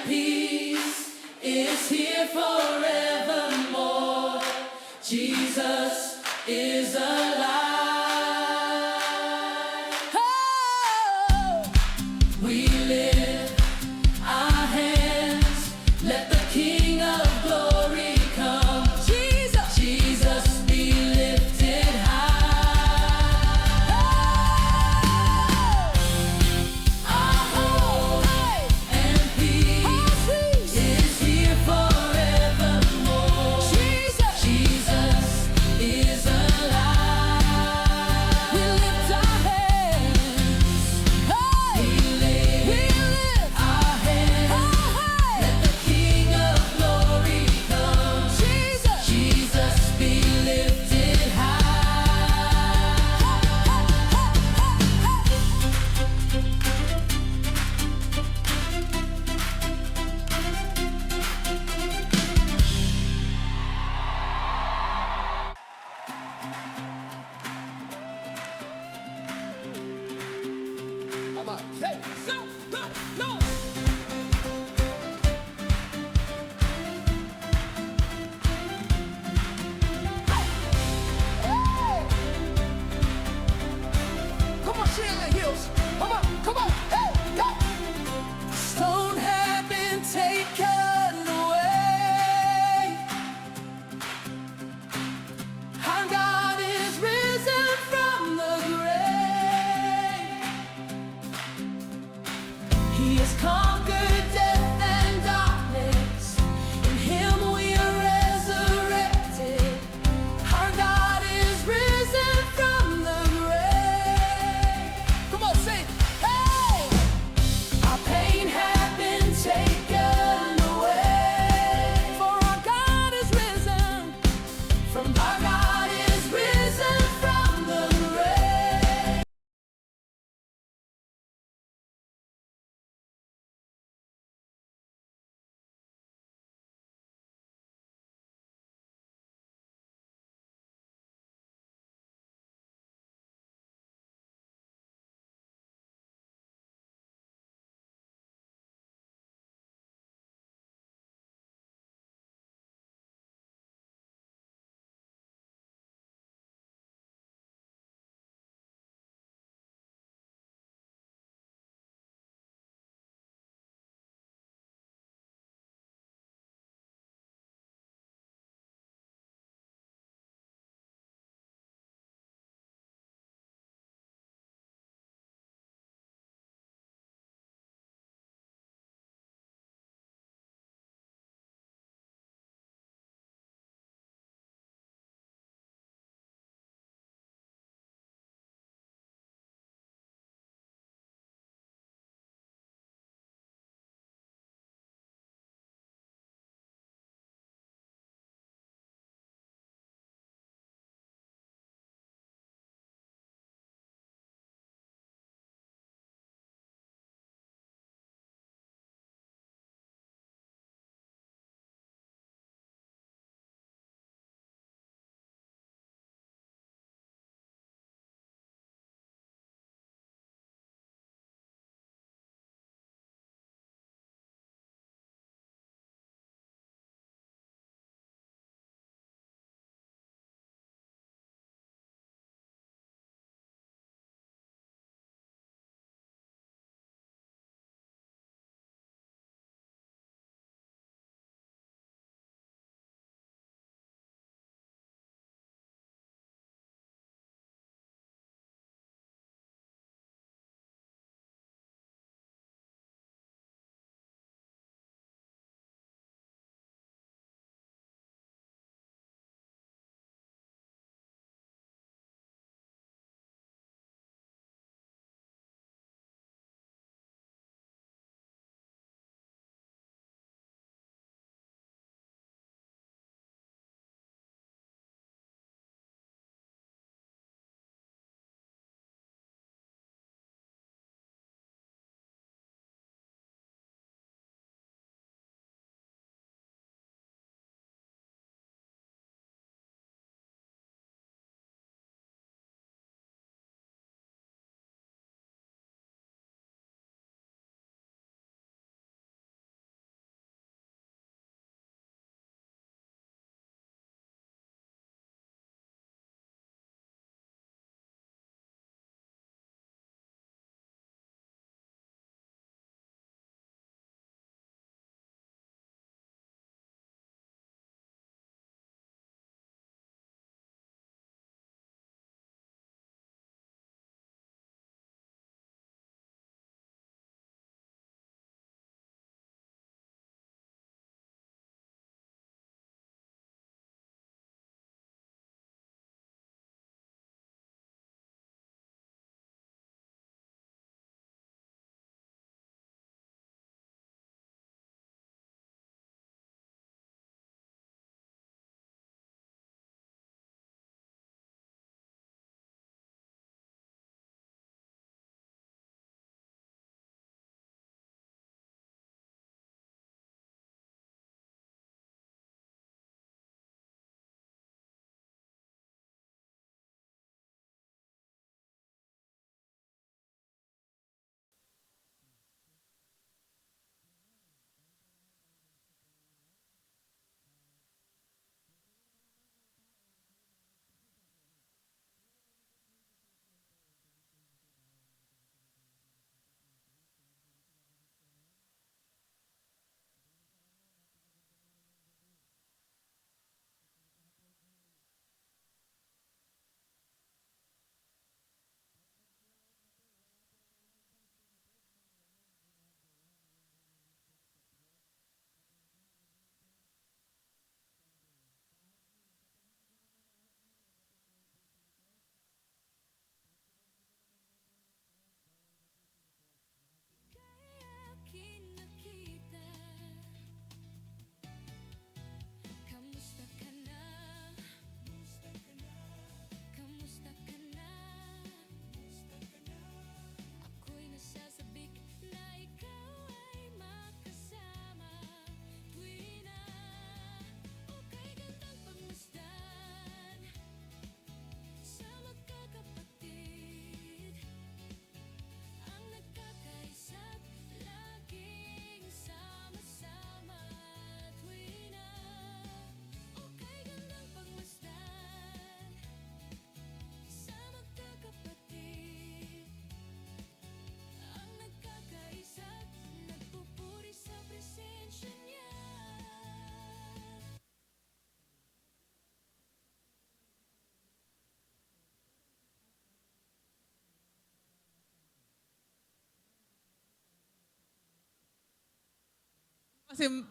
peace is here forevermore. Jesus is alive. Oh, we lift our hands, let the King of glory come. Jesus, Jesus be lifted high. Our hope and peace is here forevermore. Jesus is alive.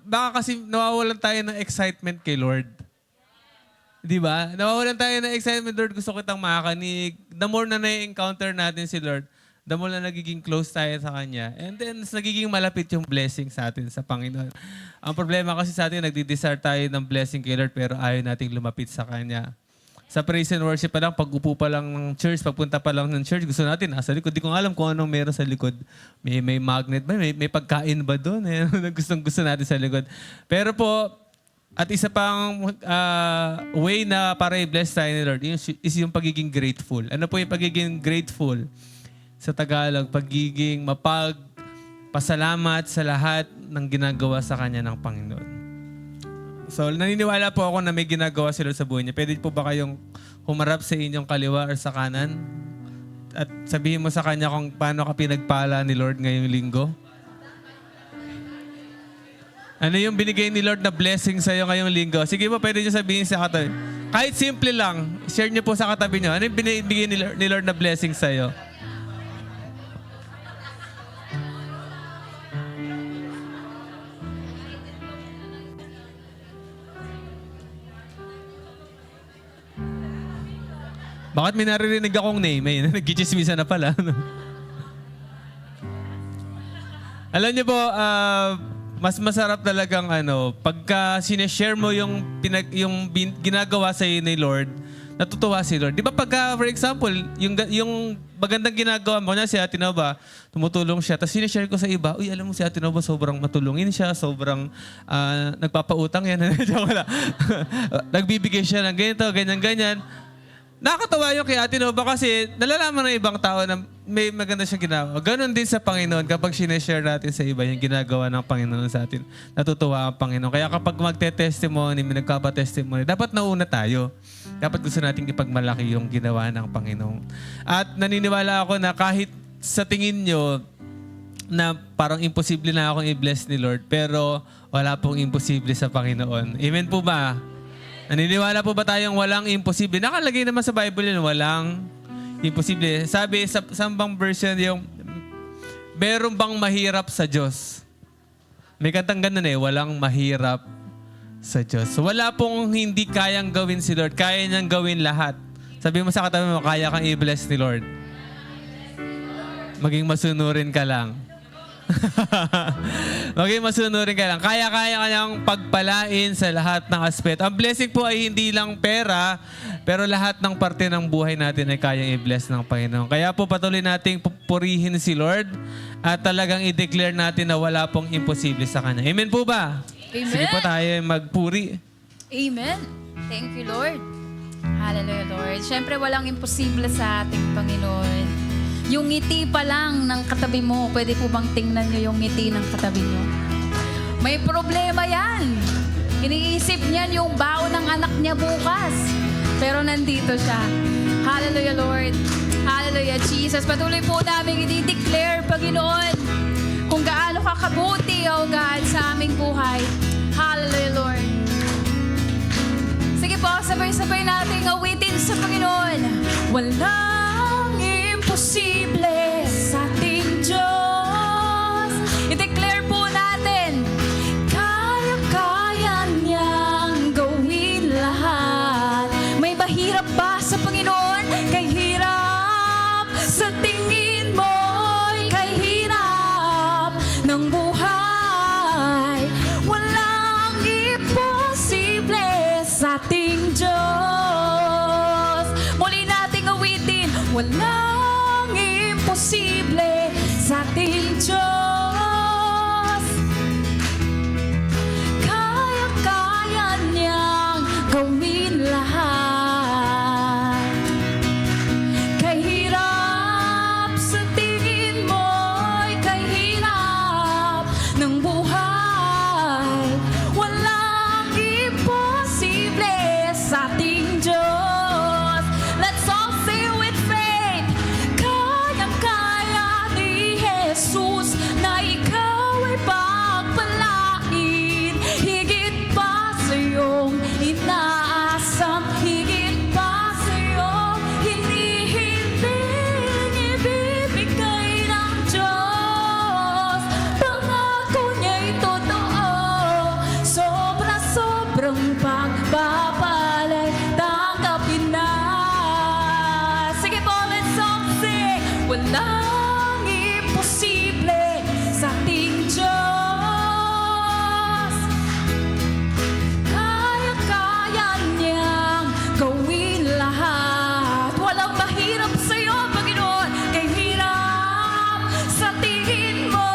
Baka kasi nawawalan tayo ng excitement kay Lord. Di ba? Nawawalan tayo ng excitement, Lord, gusto kitang makakanig. The more na na-encounter natin si Lord, the more na nagiging close tayo sa Kanya. And then, nagiging malapit yung blessing sa atin sa Panginoon. Ang problema kasi sa atin, nagdi-desire tayo ng blessing kay Lord, pero ayaw nating lumapit sa Kanya. Sa praise and worship pa lang, pag upo pa lang ng church, pagpunta pa lang ng church, gusto natin, nasa likod. Di ko alam kung anong meron sa likod. May magnet ba? May pagkain ba doon? Gustong-gusto natin sa likod. Pero po, at isa pang way na para i-bless tayo ni Lord is yung pagiging grateful. Ano po yung pagiging grateful? Sa Tagalog, pagiging mapagpasalamat sa lahat ng ginagawa sa Kanya ng Panginoon. So, naniniwala po ako na may ginagawa si Lord sa buhay niya. Pwede po ba kayong humarap sa inyong kaliwa or sa kanan? At sabihin mo sa Kanya kung paano ka pinagpala ni Lord ngayong linggo? Ano yung binigay ni Lord na blessing sa'yo ngayong linggo? Sige po, pwede nyo sabihin sa katabi. Kahit simple lang, share nyo po sa katabi nyo. Ano yung binigay ni Lord na blessing sa'yo? Bakit may naririnig akong name? Nag-gichismisa na pala. Alam niyo po, mas masarap talagang pagka sineshare mo yung ginagawa sa iyo ni Lord, natutuwa si Lord. Di ba pagka, for example, yung magandang ginagawa mo, si Ate Nova, tumutulong siya, tapos sineshare ko sa iba, uy, alam mo si Ate Nova, sobrang matulungin siya, sobrang nagpapautang yan. Nagbibigay siya ng ganito, ganyan-ganyan. Nakakatawa yung kay Ate Nova kasi nalalaman ng ibang tao na may maganda siyang ginagawa. Ganon din sa Panginoon kapag sineshare natin sa iba yung ginagawa ng Panginoon sa atin. Natutuwa ang Panginoon. Kaya kapag magte-testimony, may nagpapa-testimony, dapat nauna tayo. Dapat gusto nating ipagmalaki yung ginawa ng Panginoon. At naniniwala ako na kahit sa tingin nyo na parang imposible na akong i-bless ni Lord, pero wala pong imposible sa Panginoon. Amen po ba? Naniniwala po ba tayong walang imposible? Nakalagay naman sa Bible yun, walang imposible. Sabi sa sambang version yung, meron bang mahirap sa Diyos? May kantang ganun walang mahirap sa Diyos. So, wala pong hindi kayang gawin si Lord. Kaya niyang gawin lahat. Sabi mo sa katabi mo, kaya kang i-bless ni Lord. Maging masunurin ka lang. Maging masunurin ka lang. Kaya-kaya ka niyang pagpalain sa lahat ng aspeto. Ang blessing po ay hindi lang pera, pero lahat ng parte ng buhay natin ay kayang i-bless ng Panginoon. Kaya po patuloy nating purihin si Lord at talagang i-declare natin na wala pong imposible sa Kanya. Amen po ba? Amen. Sige po tayo magpuri. Amen. Thank you, Lord. Hallelujah, Lord. Siyempre, walang imposible sa ating Panginoon. Yung ngiti pa lang ng katabi mo, pwede po bang tingnan nyo yung ngiti ng katabi nyo? May problema yan. Iniisip niyan yung baon ng anak niya bukas. Pero nandito siya. Hallelujah, Lord. Hallelujah, Jesus. Patuloy po namin i-declare, Panginoon, kung gaano kakabuti, oh God, sa aming buhay. Hallelujah, Lord. Sige po, sabay-sabay nating awitin sa Panginoon. Walang imposible sa ating Diyos. I-declare po natin, kaya-kaya niyang gawin lahat. May mahirap ba sa Panginoon? Kay hirap sa tingin mo'y kay hirap ng buhay. Walang imposible sa ating Diyos. Muli nating awitin, walang imposible sa ating Diyos. Kaya-kaya niyang gawin lahat. Kahirap sa tingin mo'y kahirap ng buhay. Walang imposible sa ating Diyos. Let's all say with faith, kaya-kaya ni Jesus na sobrang pagpapalay, tanggapin na. Sige po, let's all sing. Walang imposible sa ating Diyos. Kaya-kaya niyang gawin lahat. Walang mahirap sa'yo, Panginoon. Kay hirap sa tingin mo,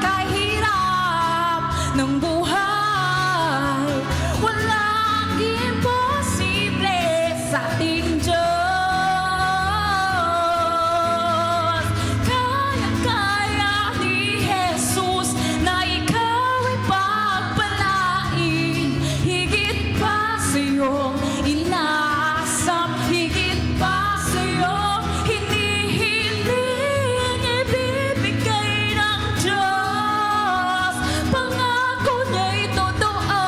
kay hirap ng buhay. Walang imposible sa ating Diyos. Kaya-kaya ni Jesus na ikaw ay pagpalain. Higit pa sa iyong inaasam, higit pa sa iyong hinihiling, ibibigay ng Diyos. Pangako niya'y totoo,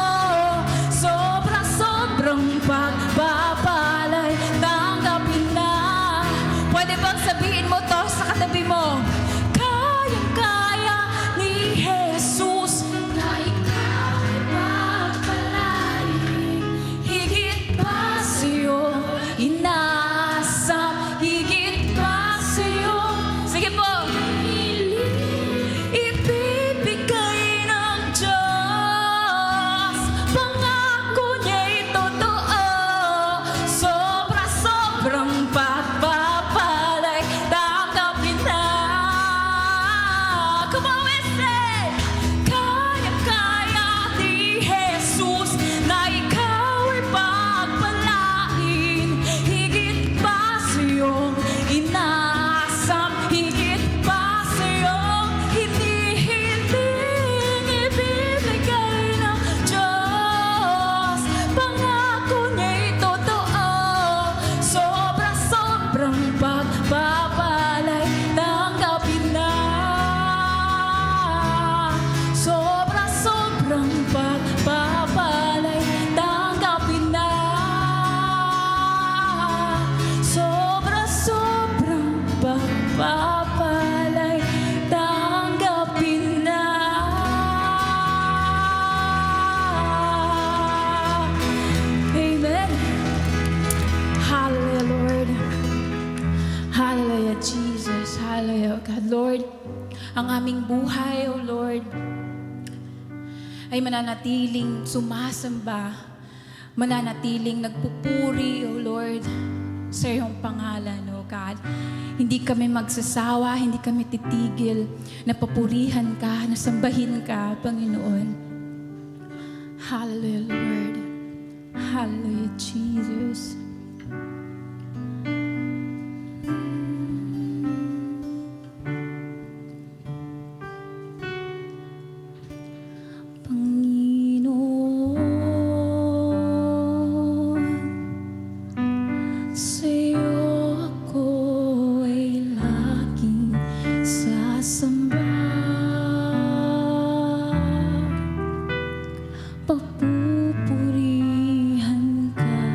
sobra-sobrang pagpapalay, tanggapin na. Pwede bang sabihin mo to sa katabi mo? Kayang-kaya ni Jesus na ikaw ay pagpalain. Higit pa sa iyong inaasam, higit pa sa iyong, sige po, ibibigay ng Diyos. Pangako niya'y totoo, sobra-sobrang pagpapalay, tanggapin na. Come on, we say, kaya-kaya ni Jesus na ikaw ay pagpalain. Higit pa sa iyong inaasam, higit pa sa iyong hinihiling, ibibigay ng Diyos. Pangako niya'y totoo, sobra-sobrang pagpapalay, tanggapin na. Sobra-sobrang pagpapalay, tanggapin na. Sobra-sobrang pagpapalay, tanggapin na. Amen. Hallelujah, Lord. Hallelujah, Jesus. Hallelujah, God. Lord, ang aming buhay, O Lord, ay mananatiling sumasamba, mananatiling nagpupuri, O Lord, sa iyong pangalan, O God. Hindi kami magsasawa, hindi kami titigil na papurihan ka, na sambahin ka, Panginoon. Hallelujah, Lord. Hallelujah, Jesus. Panginoon, sa'yo ako ay laging sasamba. Papupurihan ka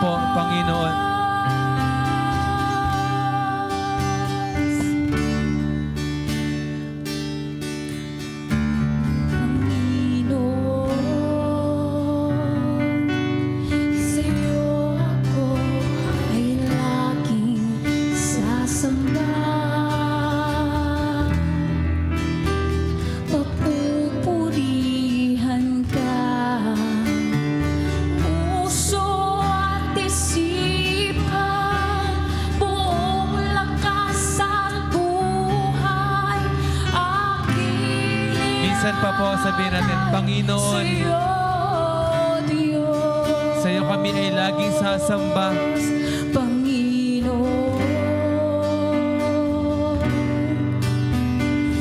po, Panginoon. Sa'yo ako ay laging sasamba. Papupurihan ka, puso at isipan, buong lakas at buhay, aking Minsan pa po sabihin natin, Panginoon, sa'yo, Diyos. sa iyo kami ay laging sasamba. Panginoon,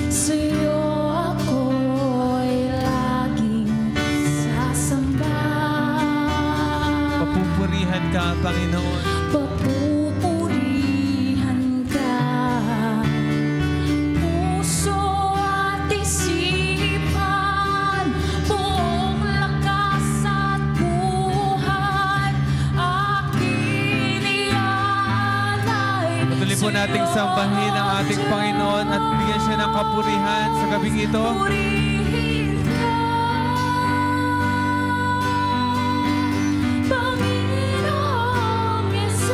sa'yo ako ay laging sasamba. Papupurihan ka, Panginoon. Papupurihan ka, puso at isipan, buong lakas at buhay, aking iaalay. Patuloy po nating sambahin ang ating Panginoon at bigyan siya ng kapurihan sa gabing ito. Purihin ka, Panginoong Yesus.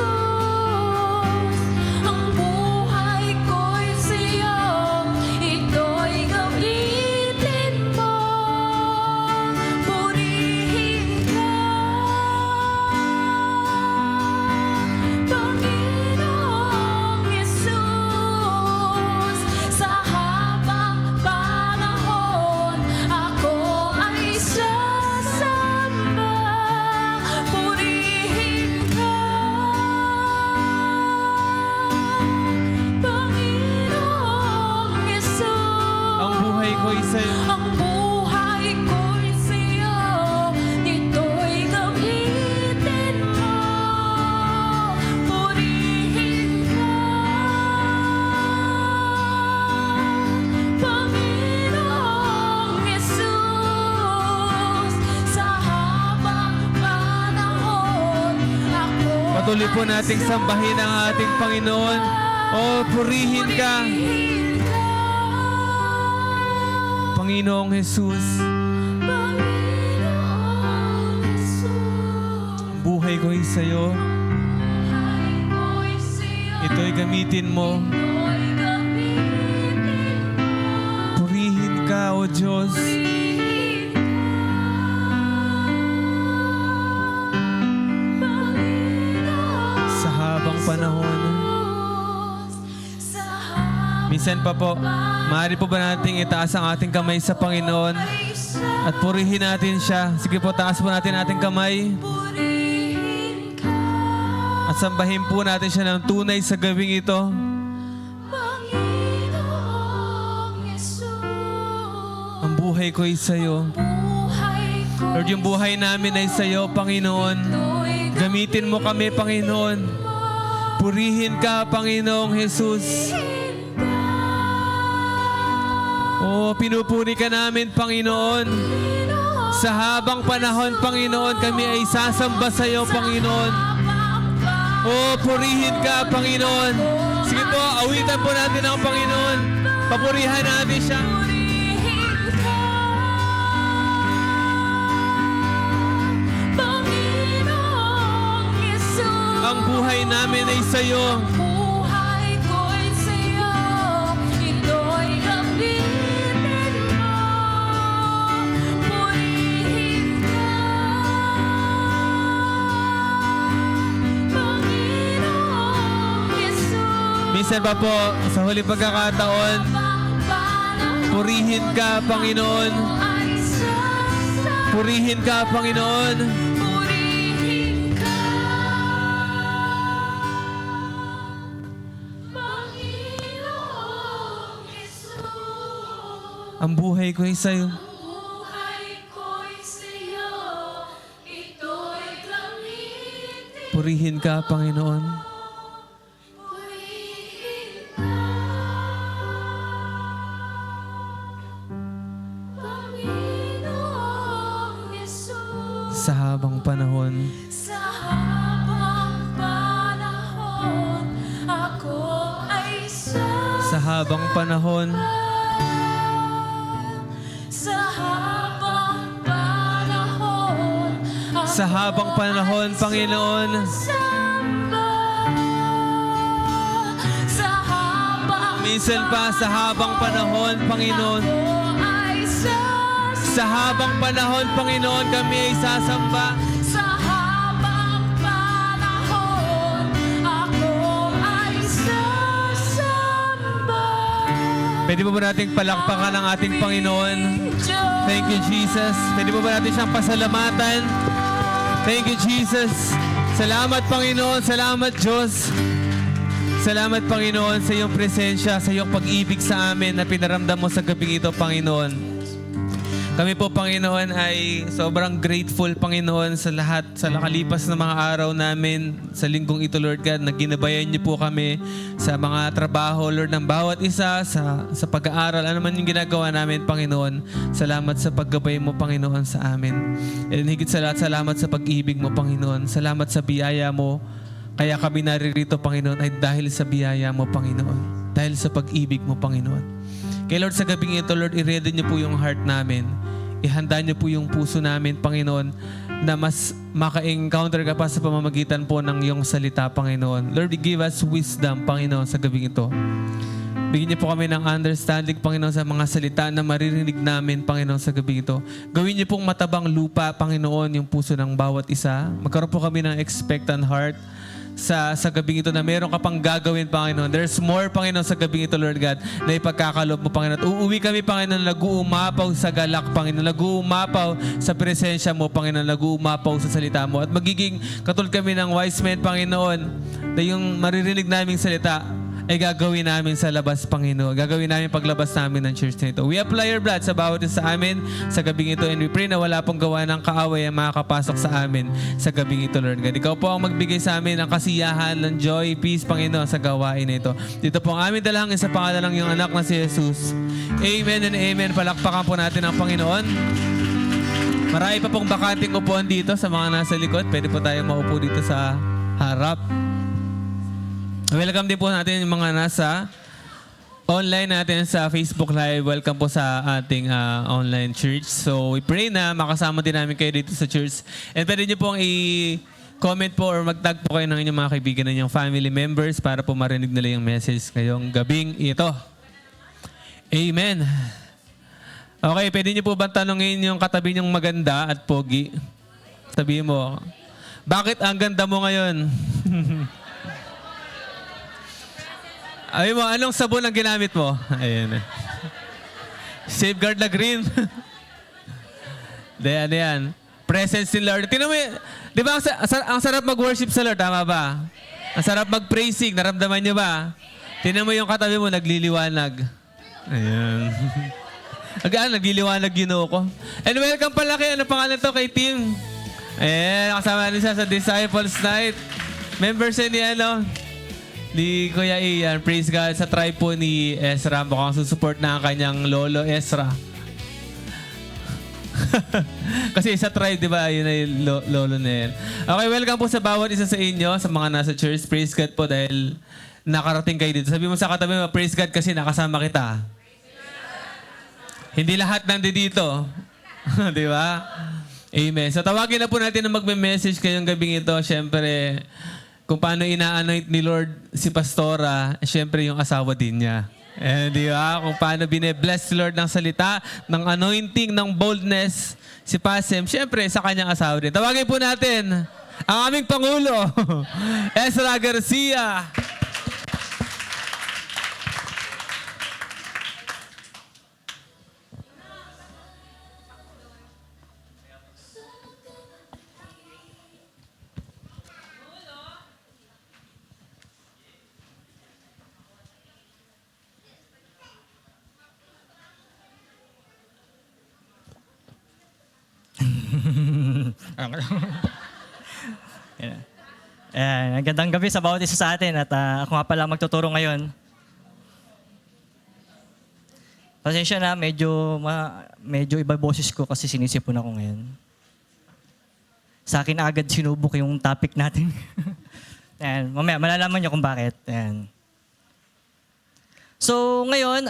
Ang buhay ko'y sa'yo, ito'y gamitin mo. Purihin ka, Panginoong Yesus. Sa habang panahon, ako ay sasamba. Purihin ka, Panginoong Yesus. Ang buhay ko isa Ang buhay ko'y sa'yo, nito'y gamitin mo. Purihin ka, Panginoong Yesus. Sa habang panahon, ako Patuloy po nating sambahin ang ating Panginoon. O, purihin ka, purihin ka, Panginoong Jesus. Panginoong Yesus. Ang buhay ko isa iyo. Buhay ko'y sa'yo, Ito'y gamitin mo. ito'y gamitin mo. Purihin ka, O Diyos. Purihin ka, Panginoong Sa habang panahon. Sa habang Minsan pa po, maaari po ba nating itaas ang ating kamay sa Panginoon at purihin natin siya? Sige po, taas po natin ating kamay purihin ka, at sambahin po natin siya ng tunay sa gabing ito. Panginoong Yesus. Ang buhay ko ay sa iyo. Buhay ko, Lord, yung buhay namin ay sa iyo, Panginoon. ito'y Gamitin mo kami, Panginoon. Purihin ka, Panginoong Jesus. Oh, pinupuri ka namin, Panginoon. Sa habang panahon, Panginoon, kami ay sasamba sa iyo, Panginoon. Oh, purihin ka, Panginoon. Sige po, awitan po natin ang Panginoon. Papurihan natin siya. Purihin ka, Panginoong Yesus. Ang buhay namin ay sa iyo. Buhay ko'y sa'yo, ito'y gamitin mo. Purihin ka, Panginoong Yesus. Minsan pa po, sa huling pagkakataon, purihin ka, Panginoon. Purihin ka, Panginoon. Purihin ka, Panginoong Yesus. Ang buhay ko ay sa iyo. Buhay ko'y sa'yo, ito'y gamitin. Purihin ka, Panginoon. Purihin ka, Panginoong Yesus. Sa habang panahon, Sa habang habang panahon. Sa habang panahon, Sa habang panahon, Panginoon. samba. Sa habang Minsan pa sa habang panahon, Panginoon. ako ay Sa habang panahon, Panginoon, kami ay sasamba. Sa habang panahon, ako ay sasamba. Pwede po ba nating palakpakan ang ating Panginoon? Thank you, Jesus. Pwede po ba natin siyang pasalamatan? Thank you, Jesus. Salamat, Panginoon. Salamat, Diyos. Salamat, Panginoon, sa iyong presensya, sa iyong pag-ibig sa amin na pinaramdam mo sa gabing ito, Panginoon. Kami po, Panginoon, ay sobrang grateful, Panginoon, sa lahat, sa nakalipas na mga araw namin sa linggong ito, Lord God, na ginabayan niyo po kami sa mga trabaho, Lord, ng bawat isa, sa pag-aaral, ano man yung ginagawa namin, Panginoon. Salamat sa paggabay mo, Panginoon, sa amin. And higit sa lahat, salamat sa pag-ibig mo, Panginoon. Salamat sa biyaya mo. Kaya kami naririto, Panginoon, ay dahil sa biyaya mo, Panginoon. Dahil sa pag-ibig mo, Panginoon. Kaya Lord, sa gabing ito, Lord, i-ready niyo po yung heart namin. Ihanda niyo po yung puso namin, Panginoon, na mas maka-encounter ka pa sa pamamagitan po ng iyong salita, Panginoon. Lord, give us wisdom, Panginoon, sa gabing ito. Bigyan niyo po kami ng understanding, Panginoon, sa mga salita na maririnig namin, Panginoon, sa gabing ito. Gawin niyo pong matabang lupa, Panginoon, yung puso ng bawat isa. Magkaroon po kami ng expectant heart sa gabing ito na meron ka pang gagawin, Panginoon. There's more, Panginoon, sa gabing ito, Lord God, na ipagkakalob mo, Panginoon. At uuwi kami, Panginoon, nag-uumapaw sa galak, Panginoon. Nag-uumapaw sa presensya mo, Panginoon. Nag-uumapaw sa salita mo. At magiging katulad kami ng wise men, Panginoon, na yung maririnig naming salita ay gagawin namin sa labas, Panginoon. Gagawin namin paglabas namin ng church na ito. We apply your blood sa bawat isa sa amin sa gabing ito, and we pray na wala pong gawa ng kaaway ang makakapasok sa amin sa gabing ito, Lord God. Ikaw po ang magbigay sa amin ng kasiyahan, ng joy, peace, Panginoon, sa gawain na ito. Dito po ang aming dalangin sa pangalan ng iyong anak na si Jesus. Amen and amen. Palakpakan po natin ang Panginoon. Marami pa pong bakanting upuan dito sa mga nasa likod. Pwede po tayong maupo dito sa harap. Welcome din po natin yung mga nasa online natin sa Facebook Live. Welcome po sa ating online church. So we pray na makasama din namin kayo dito sa church. And pwede nyo pong i-comment po or mag-tag po kayo ng inyong mga kaibigan ng inyong family members para po marinig nila yung message ngayong gabing ito. Amen. Okay, pwede nyo po ba tanungin yung katabi nyong maganda at pogi? Sabihin mo, bakit ang ganda mo ngayon? Ay mo, anong sabon ang ginamit mo? Ayan. Safeguard na green. De, ano yan? Presence ni Lord. Tingnan mo, di ba ang sarap mag-worship sa Lord, tama ba? Ang sarap mag-praising, naramdaman niyo ba? Tingnan mo yung katabi mo, nagliliwanag. Ayan. Nagliliwanag yun ako. And welcome pala kayo. Ano pangalan to kay Tim? Ayan, kasama niya sa Disciples Night. Members ni ni Kuya Ian, praise God, sa tribe po ni Ezra. Mukhang susupport na ang kanyang lolo Ezra. Kasi sa tribe, di ba, yun ay lolo na yan. Okay, welcome po sa bawat isa sa inyo, sa mga nasa church. Praise God po dahil nakarating kayo dito. Sabi mo sa katabi mo, praise God kasi nakasama kita. Hindi lahat nandito. Di ba? Amen. So tawagin na po natin na magme-message kayong gabing ito. Siyempre, kung paano ina-anoint ni Lord si Pastora, siyempre yung asawa din niya. Di ba? Kung paano bine-bless si Lord ng salita, ng anointing, ng boldness, si Pasem, siyempre sa kanyang asawa din. Tawagin po natin ang aming Pangulo, Ezra Garcia. Gandang gabi sa bawat isa sa atin at ako nga pala magtuturo ngayon. Pasensya na, medyo iba boses ko kasi sinisipon ako ngayon. Sa akin agad sinubok yung topic natin. Mamaya malalaman niyo kung bakit. So, ngayon,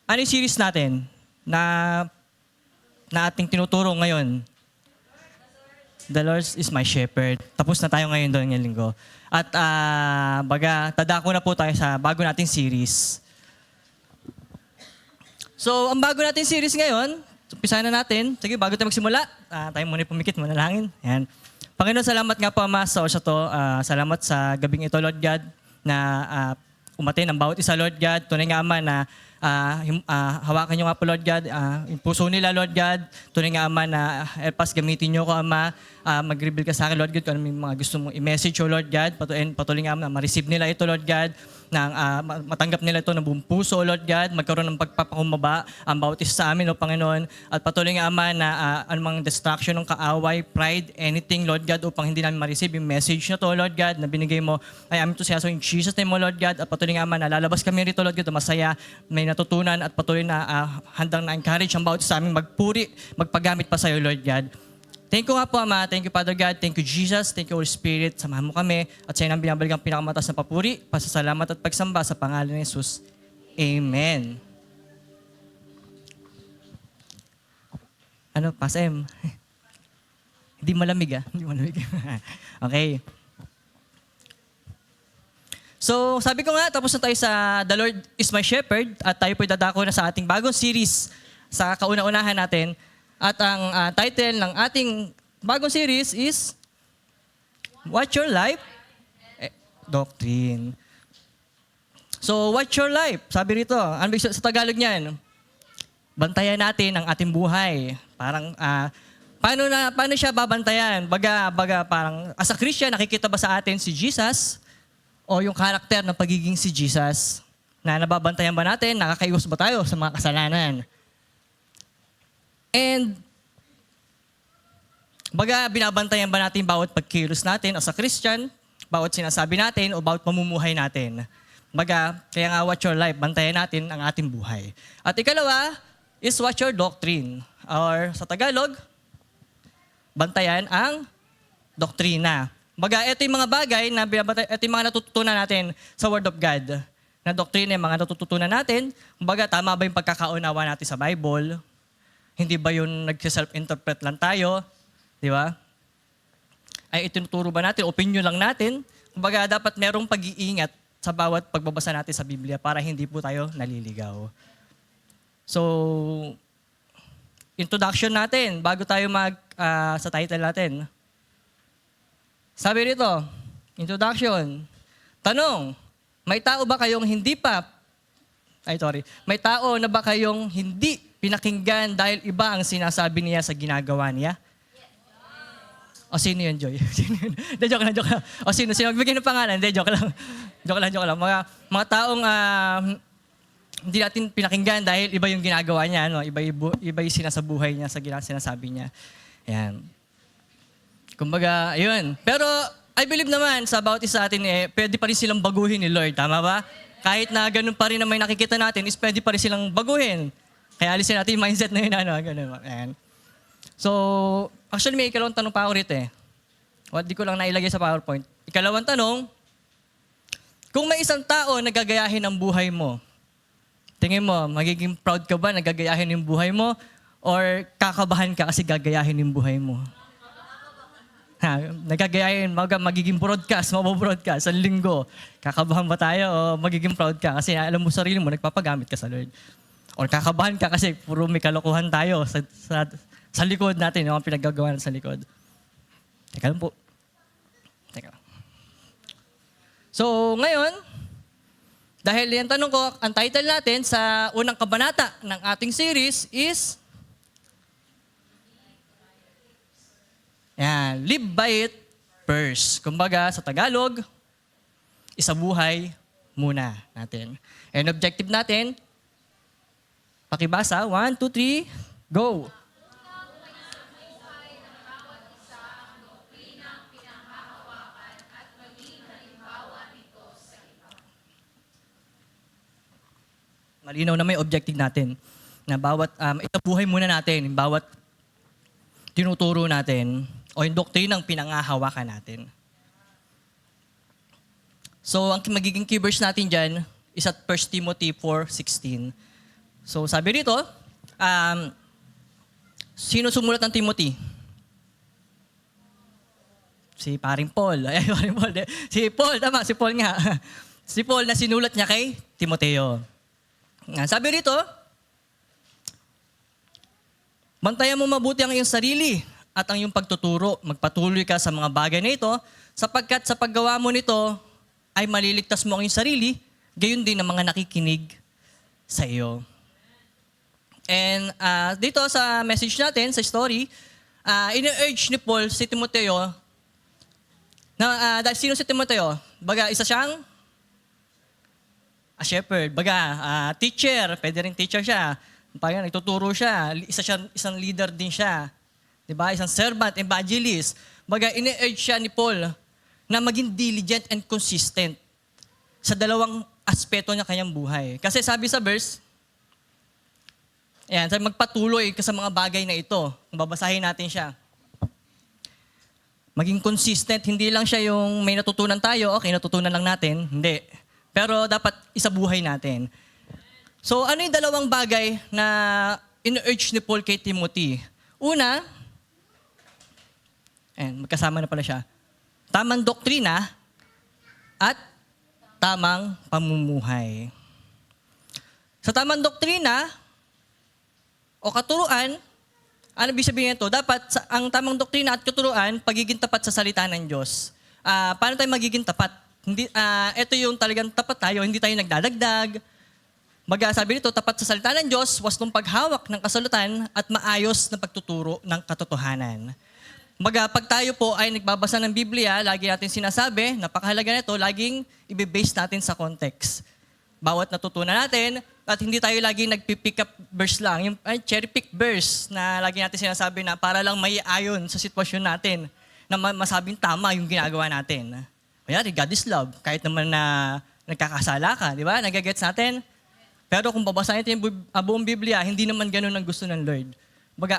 ano yung series natin na ating tinuturo ngayon? The Lord is my shepherd. Tapos na tayo ngayon doon ngayong linggo. At tadako na po tayo sa bago nating series. So, ang bago nating series ngayon, umpisahan na natin. Sige, bago tayo magsimula, tayo muna pumikit, manalangin. Yan. Panginoon, salamat nga po, Ama, sa oras na to. Salamat sa gabing ito, Lord God, na umatin ang bawat isa, Lord God. Tunay nga, Ama, na hawakan nyo nga po, Lord God, yung puso nila, Lord God. Tunay nga, Ama, na help us gamitin nyo ko, Ama. Mag-reveal ka sa akin, Lord God, kung ano yung mga gusto mong i-message, O Lord God. Patuloy nga, Ama, na ma-receive nila ito, Lord God. Na matanggap nila ito ng buong puso, O Lord God. Magkaroon ng pagpapakumbaba ang bawat isa sa amin, O Panginoon. At patuloy nga, Ama, na anumang distraction ng kaaway, pride, anything, Lord God, upang hindi namin ma-receive yung message na to, Lord God, na binigay mo, ay amin to siya. So in Jesus' name, O Lord God, at patuloy nga, Ama, na lalabas kami rito, Lord God, masaya, may natutunan, at patuloy na handang na-encourage ang bawat isa sa amin magpuri, magpagamit pa sa iyo, Lord God. Thank you nga po, Ama. Thank you, Father God. Thank you, Jesus. Thank you, Holy Spirit. Samahan mo kami. At sa'yo nang binabalik ang pinakamataas na papuri, pasasalamat at pagsamba sa pangalan ni Jesus. Amen. Ano, Pas M? Hindi malamig, Hindi malamig. Okay. So, sabi ko nga, tapos na tayo sa The Lord is my shepherd at tayo po'y dadako na sa ating bagong series sa kauna-unahan natin. At ang title ng ating bagong series is What's Your Life? Doctrine. So, what's your life? Sabi rito, ano sa Tagalog niyan? Bantayan natin ang ating buhay. Parang, paano siya babantayan? Baga parang, as a Christian, nakikita ba sa atin si Jesus? O yung karakter ng pagiging si Jesus? Na nababantayan ba natin? Nakakaiwas ba tayo sa mga kasalanan? And, binabantayan ba natin bawat pagkilos natin as a Christian, bawat sinasabi natin o bawat pamumuhay natin? Kaya nga, what's your life? Bantayan natin ang ating buhay. At ikalawa is what's your doctrine? Or sa Tagalog, bantayan ang doktrina. Ito yung mga bagay na ito yung mga natututunan natin sa Word of God. Na doktrina yung mga natututunan natin. Tama ba yung pagkakaunawa natin sa Bible? Hindi ba yun nag-self-interpret lang tayo? Di ba? Ay itinuturo ba natin? Opinion lang natin? Dapat merong pag-iingat sa bawat pagbabasa natin sa Biblia para hindi po tayo naliligaw. So, introduction natin bago tayo sa title natin. Sabi rito, introduction. Tanong, may tao na ba kayong hindi pinakinggan dahil iba ang sinasabi niya sa ginagawa niya? O sino yun, Joy? Sino yun? De, joke lang. O sino? Magbigay ng pangalan? De, joke lang. Joke lang. Mga taong hindi natin pinakinggan dahil iba yung ginagawa niya. Iba yung sinasabuhay niya sa sinasabi niya. Ayan. Ayun. Pero I believe naman sa bawat isa atin, pwede pa rin silang baguhin ni Lord. Tama ba? Kahit na ganun pa rin na may nakikita natin, is pwede pa rin silang baguhin. Kaya alisin natin yung mindset na yun. Ganun. Ayan. So, actually may ikalawang tanong pa ako rito Di ko lang nailagay sa PowerPoint. Ikalawang tanong, kung may isang tao na gagayahin ang buhay mo, tingin mo, magiging proud ka ba na gagayahin yung buhay mo? Or kakabahan ka kasi gagayahin yung buhay mo? Nagagayahin, magiging mabobroadcast sa linggo. Kakabahan ba tayo o magiging proud ka kasi alam mo sarili mo, nagpapagamit ka sa Lord? Or kakabahan ka kasi puro may kalokohan tayo sa likod natin, yung pinaggagawa natin sa likod. Teka lang po. So, ngayon, dahil yan tanong ko, ang title natin sa unang kabanata ng ating series is Live by it first. Sa Tagalog, isabuhay muna natin. And objective natin, pakibasa, 1, 2, 3, go! Malinaw na may objective natin na bawat itabuhay muna natin, bawat tinuturo natin o yung doktrinang pinangahawakan natin. So, ang magiging key verse natin dyan is at 1 Timothy 4:16. So, sabi rito, sino sumulat ng Timothy? Si paring Paul. Ay, paring Paul. Si Paul, tama, si Paul nga. Si Paul na sinulat niya kay Timoteo. Sabi rito, bantayan mo mabuti ang iyong sarili at ang iyong pagtuturo. Magpatuloy ka sa mga bagay na ito, sapagkat sa paggawa mo nito ay maliligtas mo ang iyong sarili, gayon din ang mga nakikinig sa iyo. And dito sa message natin, sa story, ina-urge ni Paul si Timoteo na dahil sino si Timoteo? Baga, isa siyang shepherd. Baga, teacher. Pwede rin teacher siya. Parang nagtuturo siya. Isang leader din siya. Diba? Isang servant, evangelist. Baga, ina-urge siya ni Paul na maging diligent and consistent sa dalawang aspeto ng kanyang buhay. Kasi sabi sa verse, ayan, sabi, magpatuloy ka sa mga bagay na ito. Kung babasahin natin siya. Maging consistent, hindi lang siya yung may natutunan tayo, okay, natutunan lang natin. Hindi. Pero dapat isabuhay natin. So, ano yung dalawang bagay na in-urge ni Paul kay Timothy? Una, magkasama na pala siya, tamang doktrina at tamang pamumuhay. Sa tamang doktrina o katuruan, ano ibig sabihin nito? Dapat ang tamang doktrina at katuruan, pagiging tapat sa salita ng Diyos. Paano tayo magiging tapat? Ito yung talagang tapat tayo, hindi tayo nagdadagdag. Sabi nito, tapat sa salita ng Diyos, wastong paghawak ng kasulatan at maayos na pagtuturo ng katotohanan. Pag tayo po ay nagbabasa ng Biblia, lagi natin sinasabi, napakahalaga nito, laging i-base natin sa context. Bawat natutunan natin, at hindi tayo lagi nagpipick up verse lang. Yung cherry pick verse na lagi natin sinasabi na para lang may ayon sa sitwasyon natin na masabing tama yung ginagawa natin. Kaya God is love. Kahit naman na nagkakasala ka, di ba? Nagagets natin? Pero kung babasahin natin yung buong Biblia, hindi naman ganun ang gusto ng Lord.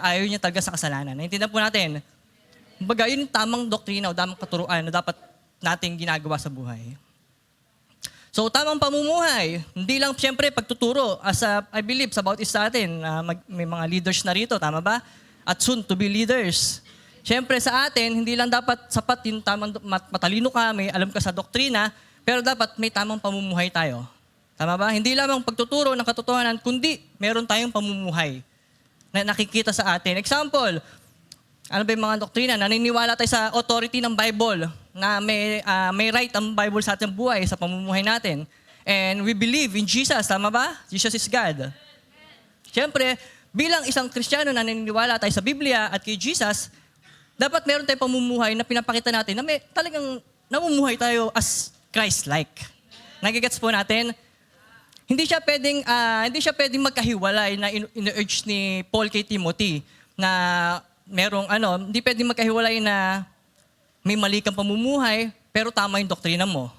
Ayaw niya talaga sa kasalanan. Naintindihan po natin. Yun yung tamang doktrina o tamang katuruan na dapat nating ginagawa sa buhay. So, tamang pamumuhay. Hindi lang, siyempre, pagtuturo. I believe, sa Bautis sa atin, may mga leaders na rito, tama ba? At soon to be leaders. Siyempre, sa atin, hindi lang dapat sapat yung tamang, matalino ka, may alam ka sa doktrina, pero dapat may tamang pamumuhay tayo. Tama ba? Hindi lamang pagtuturo ng katotohanan, kundi meron tayong pamumuhay na nakikita sa atin. Example, ano ba yung mga doktrina? Naniniwala tayo sa authority ng Bible na may right ang Bible sa ating buhay, sa pamumuhay natin. And we believe in Jesus, tama ba? Jesus is God. Siyempre, bilang isang Kristiyano na naniniwala tayo sa Biblia at kay Jesus, dapat meron tayong pamumuhay na pinapakita natin na talagang namumuhay tayo as Christ-like. Nagigets po natin? Hindi siya pwedeng magkahiwalay na in-urge ni Paul kay Timothy na hindi pwedeng magkahiwalay na may mali kang pamumuhay, pero tama yung doktrina mo.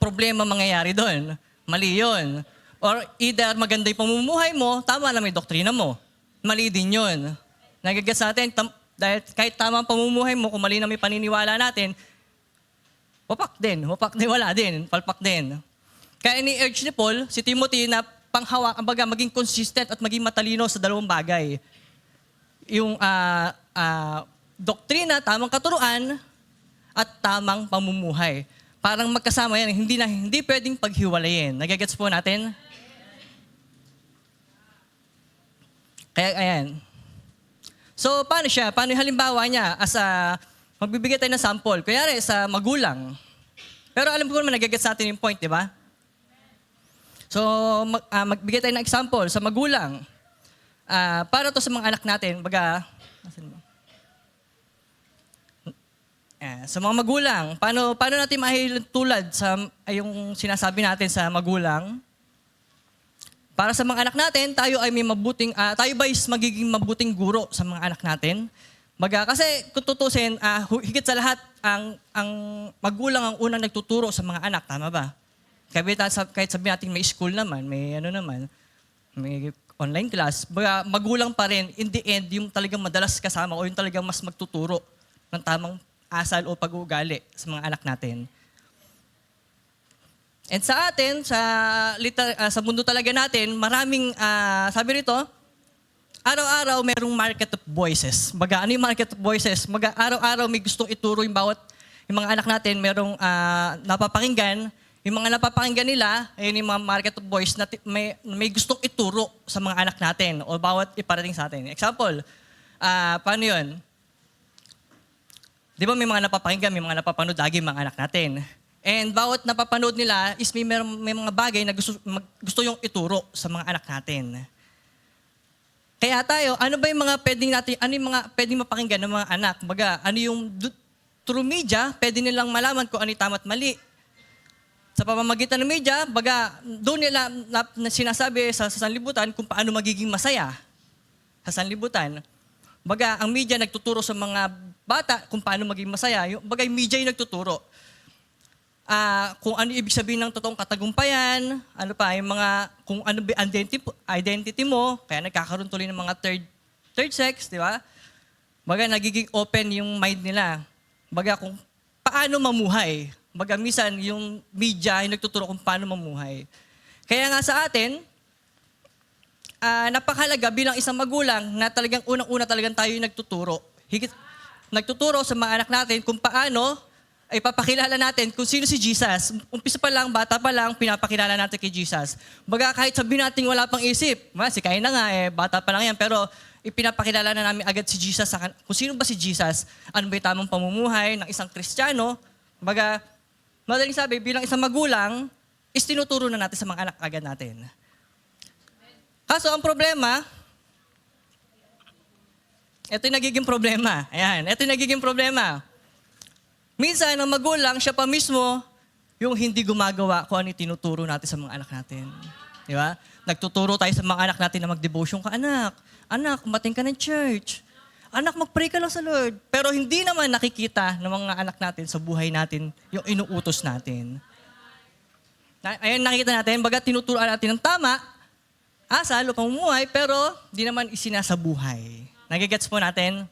Problema mangyayari doon. Mali yun. Or either maganda yung pamumuhay mo, tama lang may doktrina mo. Mali din yun. Nagigets natin, dahil kahit tama ang pamumuhay mo, kung mali na may paniniwala natin, wapak din, wala din, palpak din. Kaya ni-urge ni Paul, si Timothy na maging consistent at maging matalino sa dalawang bagay. Yung doktrina, tamang katuruan, at tamang pamumuhay. Parang magkasama yan, hindi pwedeng paghiwalayin. Nagigets po natin? Kaya, ayan. So, paano siya? Paano yung halimbawa niya? Magbibigay tayo ng sample. Kunyari, sa magulang. Pero alam ko naman, nagigets natin yung point, di ba? So, magbigay tayo ng example sa magulang. Para to sa mga anak natin, sa mga magulang, paano natin mahilutulad sa yung sinasabi natin sa magulang? Para sa mga anak natin, tayo ay tayo ba is magiging mabuting guro sa mga anak natin? Kasi kung tutusin, higit sa lahat, ang magulang ang unang nagtuturo sa mga anak, tama ba? Kahit sabihin natin may school naman, may online class, magulang pa rin, in the end, yung talagang madalas kasama o yung talagang mas magtuturo ng tamang asal o pag-uugali sa mga anak natin. And sa atin, sa mundo talaga natin, maraming, sabi rito, araw-araw merong market of voices. Baga, ano yung market of voices? Baga, araw-araw may gustong ituro yung yung mga anak natin, merong napapakinggan. Yung mga napapakinggan nila, ayun yung mga market of voice na may gustong ituro sa mga anak natin o bawat iparating sa atin. Example, paano yun? Di ba may mga napapakinggan, may mga napapanood lagi yung mga anak natin. And bawat napapanood nila is may mga bagay na gusto yung ituro sa mga anak natin. Kaya tayo, ano ba yung mga pwedeng mapakinggan ng mga anak? Baga, ano yung through media, pwede nilang malaman kung ano yung tama at mali. Sa pamamagitan ng media, baga, doon nila sinasabi sa sanlibutan kung paano magiging masaya sa sanlibutan. Baga, ang media nagtuturo sa mga bata kung paano maging masaya. Baga, yung media yung nagtuturo. Kung ano ibig sabihin ng totoong katagumpayan, ano pa, yung kung ano ba identity mo, kaya nagkakaroon tuloy ng mga third sex, di ba? Baga, nagiging open yung mind nila. Baga, kung paano mamuhay. Baga, minsan, yung media ay nagtuturo kung paano mamuhay. Kaya nga sa atin, napakahalaga bilang isang magulang na talagang unang-una talagang tayo yung nagtuturo. Nagtuturo sa mga anak natin kung paano ay papakilala natin kung sino si Jesus. Umpisa pa lang, bata pa lang, pinapakilala natin kay Jesus. Baga kahit sabihin natin wala pang isip, si Cain na nga, bata pa lang yan, pero ipinapakilala na namin agad si Jesus, kung sino ba si Jesus, ano ba yung tamang pamumuhay ng isang Kristiyano. Baga, madaling sabi, bilang isang magulang, is tinuturo na natin sa mga anak agad natin. Kaso ang problema, ito yung nagiging problema. Ayan, ito yung nagiging problema. Minsan, ang magulang, siya pa mismo, yung hindi gumagawa kung ano yung tinuturo natin sa mga anak natin. Di ba? Nagtuturo tayo sa mga anak natin na mag-devotion ka, anak. Anak, umating ka ng church. Anak, mag-pray ka lang sa Lord. Pero hindi naman nakikita ng mga anak natin sa buhay natin yung inuutos natin. Ayun, nakikita natin, baga tinuturoan natin ng tama, asal o pamumuhay, pero di naman isinasabuhay. Nagigets po natin?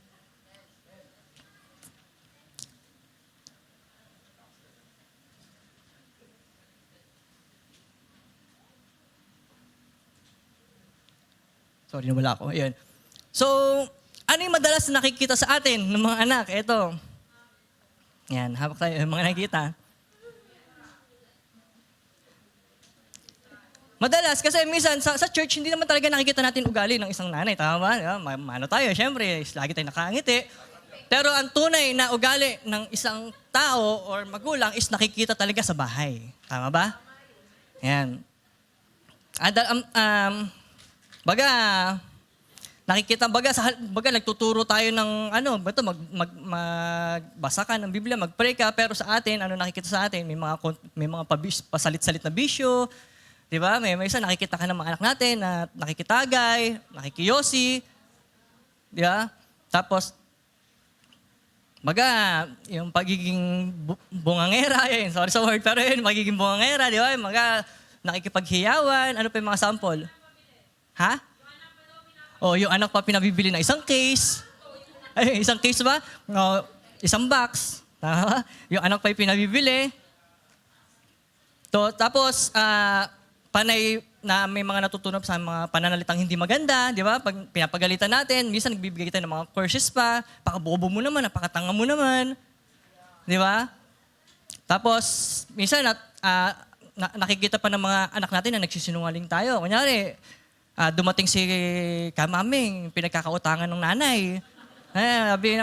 Sorry, nawala ako. Ayun. So, ano yung madalas na nakikita sa atin ng mga anak? Ito. Yan, hawak tayo yung mga nakikita. Madalas, kasi minsan sa church, hindi naman talaga nakikita natin ugali ng isang nanay. Tama ba? Mano tayo, syempre, lagi tayo nakangiti. Pero ang tunay na ugali ng isang tao or magulang is nakikita talaga sa bahay. Tama ba? Yan. Baga, nakikita, baga nagtuturo tayo ng magbasa ka ng Biblia, mag-pray ka, pero sa atin, ano nakikita sa atin? May mga pasalit-salit na bisyo, di ba? May isa nakikita ka ng mga anak natin na nakikitagay, nakikiyosi, di ba? Tapos, baga, yung pagiging bungangera, yun, sorry sa word, pero yun, magiging bungangera, di ba? Baga, nakikipaghiyawan, ano pa yung mga sample? Ha? Yung anak pa pinabibili na isang case. Ay, isang case ba? Isang box. Yung anak pa yung pinabibili. Tapos, panay na may mga natutunan sa mga pananalitang hindi maganda, di ba? Pag pinapagalitan natin, minsan nagbibigay tayo ng mga curses pa, pakabobo mo naman, napakatanga mo naman. Di ba? Tapos, minsan nakikita pa ng mga anak natin na nagsisinungaling tayo. Kunyari, dumating si Kamaming, pinagkakautangan ng nanay. Sabi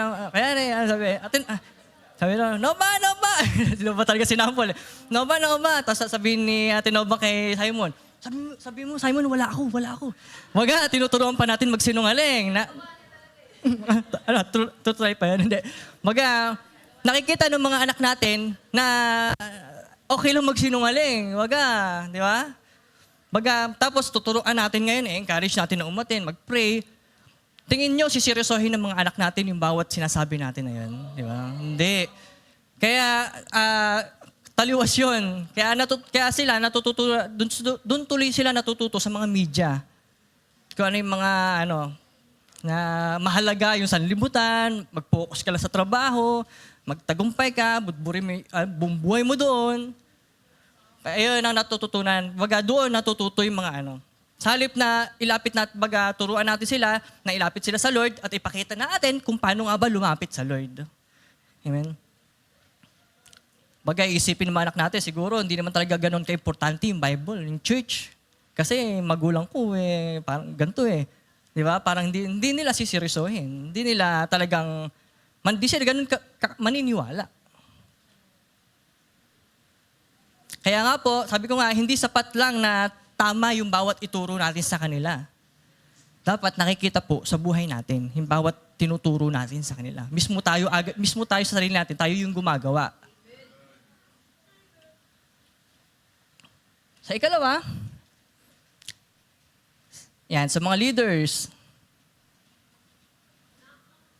na, no ba? Sino ba talaga sinampol? No ba? Tapos sabihin ni Ate Nova kay Simon, sabi mo, Simon, wala ako. Waga, tinuturuan pa natin magsinungaling. Tutry pa yan? Hindi. Waga, nakikita ng mga anak natin na okay lang magsinungaling. Waga, di ba? Baga, tapos tuturuan natin ngayon, encourage natin na umatin, mag-pray. Tingin nyo, siseryosohin ng mga anak natin yung bawat sinasabi natin na yun. Di ba? Hindi. Kaya, taliwas yun. Kaya sila natututo, dun tuloy sila natututo sa mga media. Kung ano yung mga, na mahalaga yung sanlibutan, mag-focus ka lang sa trabaho, magtagumpay ka, buong buhay mo doon. Ayun ang natututunan. Baga doon natututo yung mga ano. Sa halip na ilapit natin, baga turuan natin sila, na ilapit sila sa Lord at ipakita natin kung paano nga ba lumapit sa Lord. Amen. Baga isipin ng mga anak natin, siguro hindi naman talaga ganun ka-importante yung Bible, yung church. Kasi magulang ko parang ganito Di ba? Parang hindi nila siseryosohin. Hindi nila talagang, hindi sila ganun maniniwala. Kaya nga po, sabi ko nga, hindi sapat lang na tama yung bawat ituro natin sa kanila. Dapat nakikita po sa buhay natin, yung bawat tinuturo natin sa kanila. Mismo tayo sa sarili natin, tayo yung gumagawa. Sa ikalawa, yan, sa mga leaders.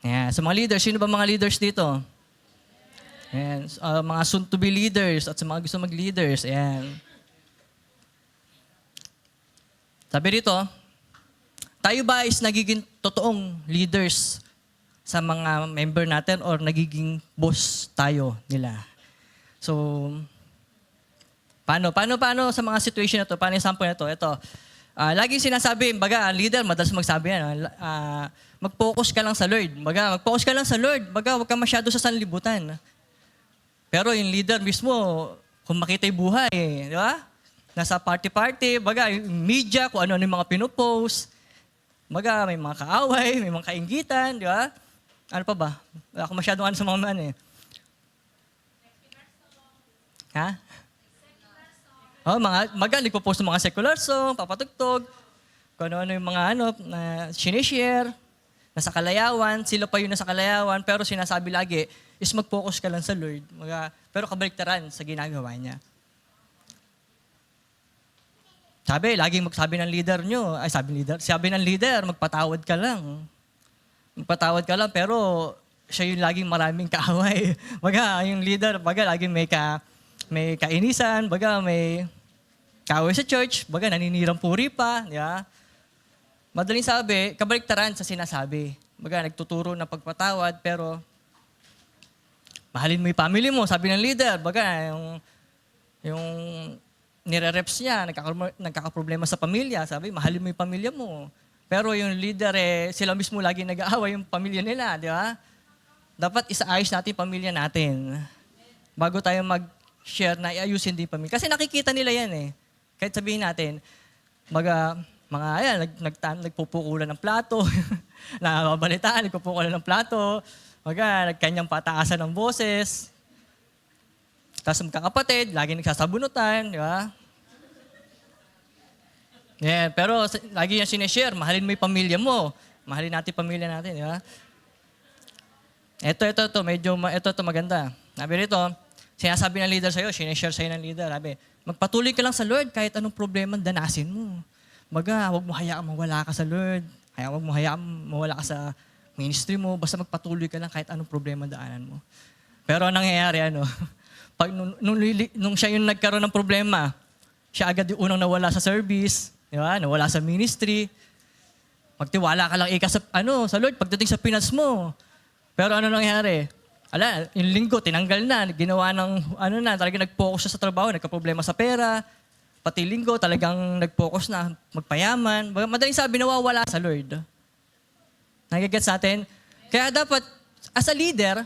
Yan, sa mga leaders, sino ba mga leaders dito? Yan, mga soon-to-be leaders at sa mga gusto mag-leaders. Ayan. Sabi rito, tayo ba is nagiging totoong leaders sa mga member natin or nagiging boss tayo nila? So, paano sa mga situation na to? Paano yung sample na to? Ito, laging sinasabi, baga, leader, madalas magsabi yan, mag-focus ka lang sa Lord. Baga, mag-focus ka lang sa Lord. Baga, huwag ka masyado sa sanlibutan. Pero yung leader mismo, kung makita yung buhay, di ba? Nasa party-party, baga, yung media, kung ano yung mga pinopost. Baga, may mga kaaway, may mga kainggitan, di ba? Ano pa ba? Wala ako masyadong ano sa mga man Ha? Oh, mga nagpo-post ng mga secular song, papatugtog, kung ano yung mga na sinishare, nasa kalayawan, sila pa yung nasa kalayawan, pero sinasabi lagi is mag-focus ka lang sa Lord. Pero kabaliktaran sa ginagawa niya. Laging magsabi ng leader nyo, sabi ng leader, magpatawad ka lang. Magpatawad ka lang, pero siya yung laging maraming kaaway. Yung leader, laging may kainisan, may kaaway sa church, naninirang puri pa, di ba? Madaling sabi, kabaliktaran sa sinasabi. Nagtuturo ng pagpatawad, pero mahalin mo yung family mo, sabi ng leader. Yung nire-reps niya, nagkakaproblema sa pamilya, sabi, mahalin mo yung pamilya mo. Pero yung leader, sila mismo lagi nag-aaway yung pamilya nila, di ba? Dapat isaayos natin yung pamilya natin. Bago tayo mag-share na iayusin din yung pamilya. Kasi nakikita nila yan Kahit sabihin natin, nagpupukulan ng plato, nakababalitaan, nagpupukulan ng plato, nagkanyang pataasan ng boses, tapos magkakapatid, lagi nagsasabunutan, di ba? Yeah, pero lagi yung sinishare, mahalin mo yung pamilya mo. Mahalin natin yung pamilya natin, di ba? Ito maganda. Sabi rito, sinasabi ng leader sa'yo, sinishare sa'yo ng leader, sabi, magpatuloy ka lang sa Lord kahit anong problema danasin mo. Huwag mo hayaan mawala ka sa Lord. Huwag mo hayaan mawala ka sa ministry mo. Basta magpatuloy ka lang kahit anong problema daanan mo. Pero anong nangyayari, pag nung siya yung nagkaroon ng problema, siya agad yung unang nawala sa service, di ba? Nawala sa ministry. Magtiwala ka lang sa Lord pagdating sa pinas mo. Pero ano nangyari? Yung linggo, tinanggal na. Ginawa ng, talagang nag-focus siya sa trabaho. Nagka-problema sa pera. Pati linggo, talagang nag-focus na magpayaman. Madaling sabi, nawawala sa Lord. Nagigets natin? Kaya dapat, as a leader,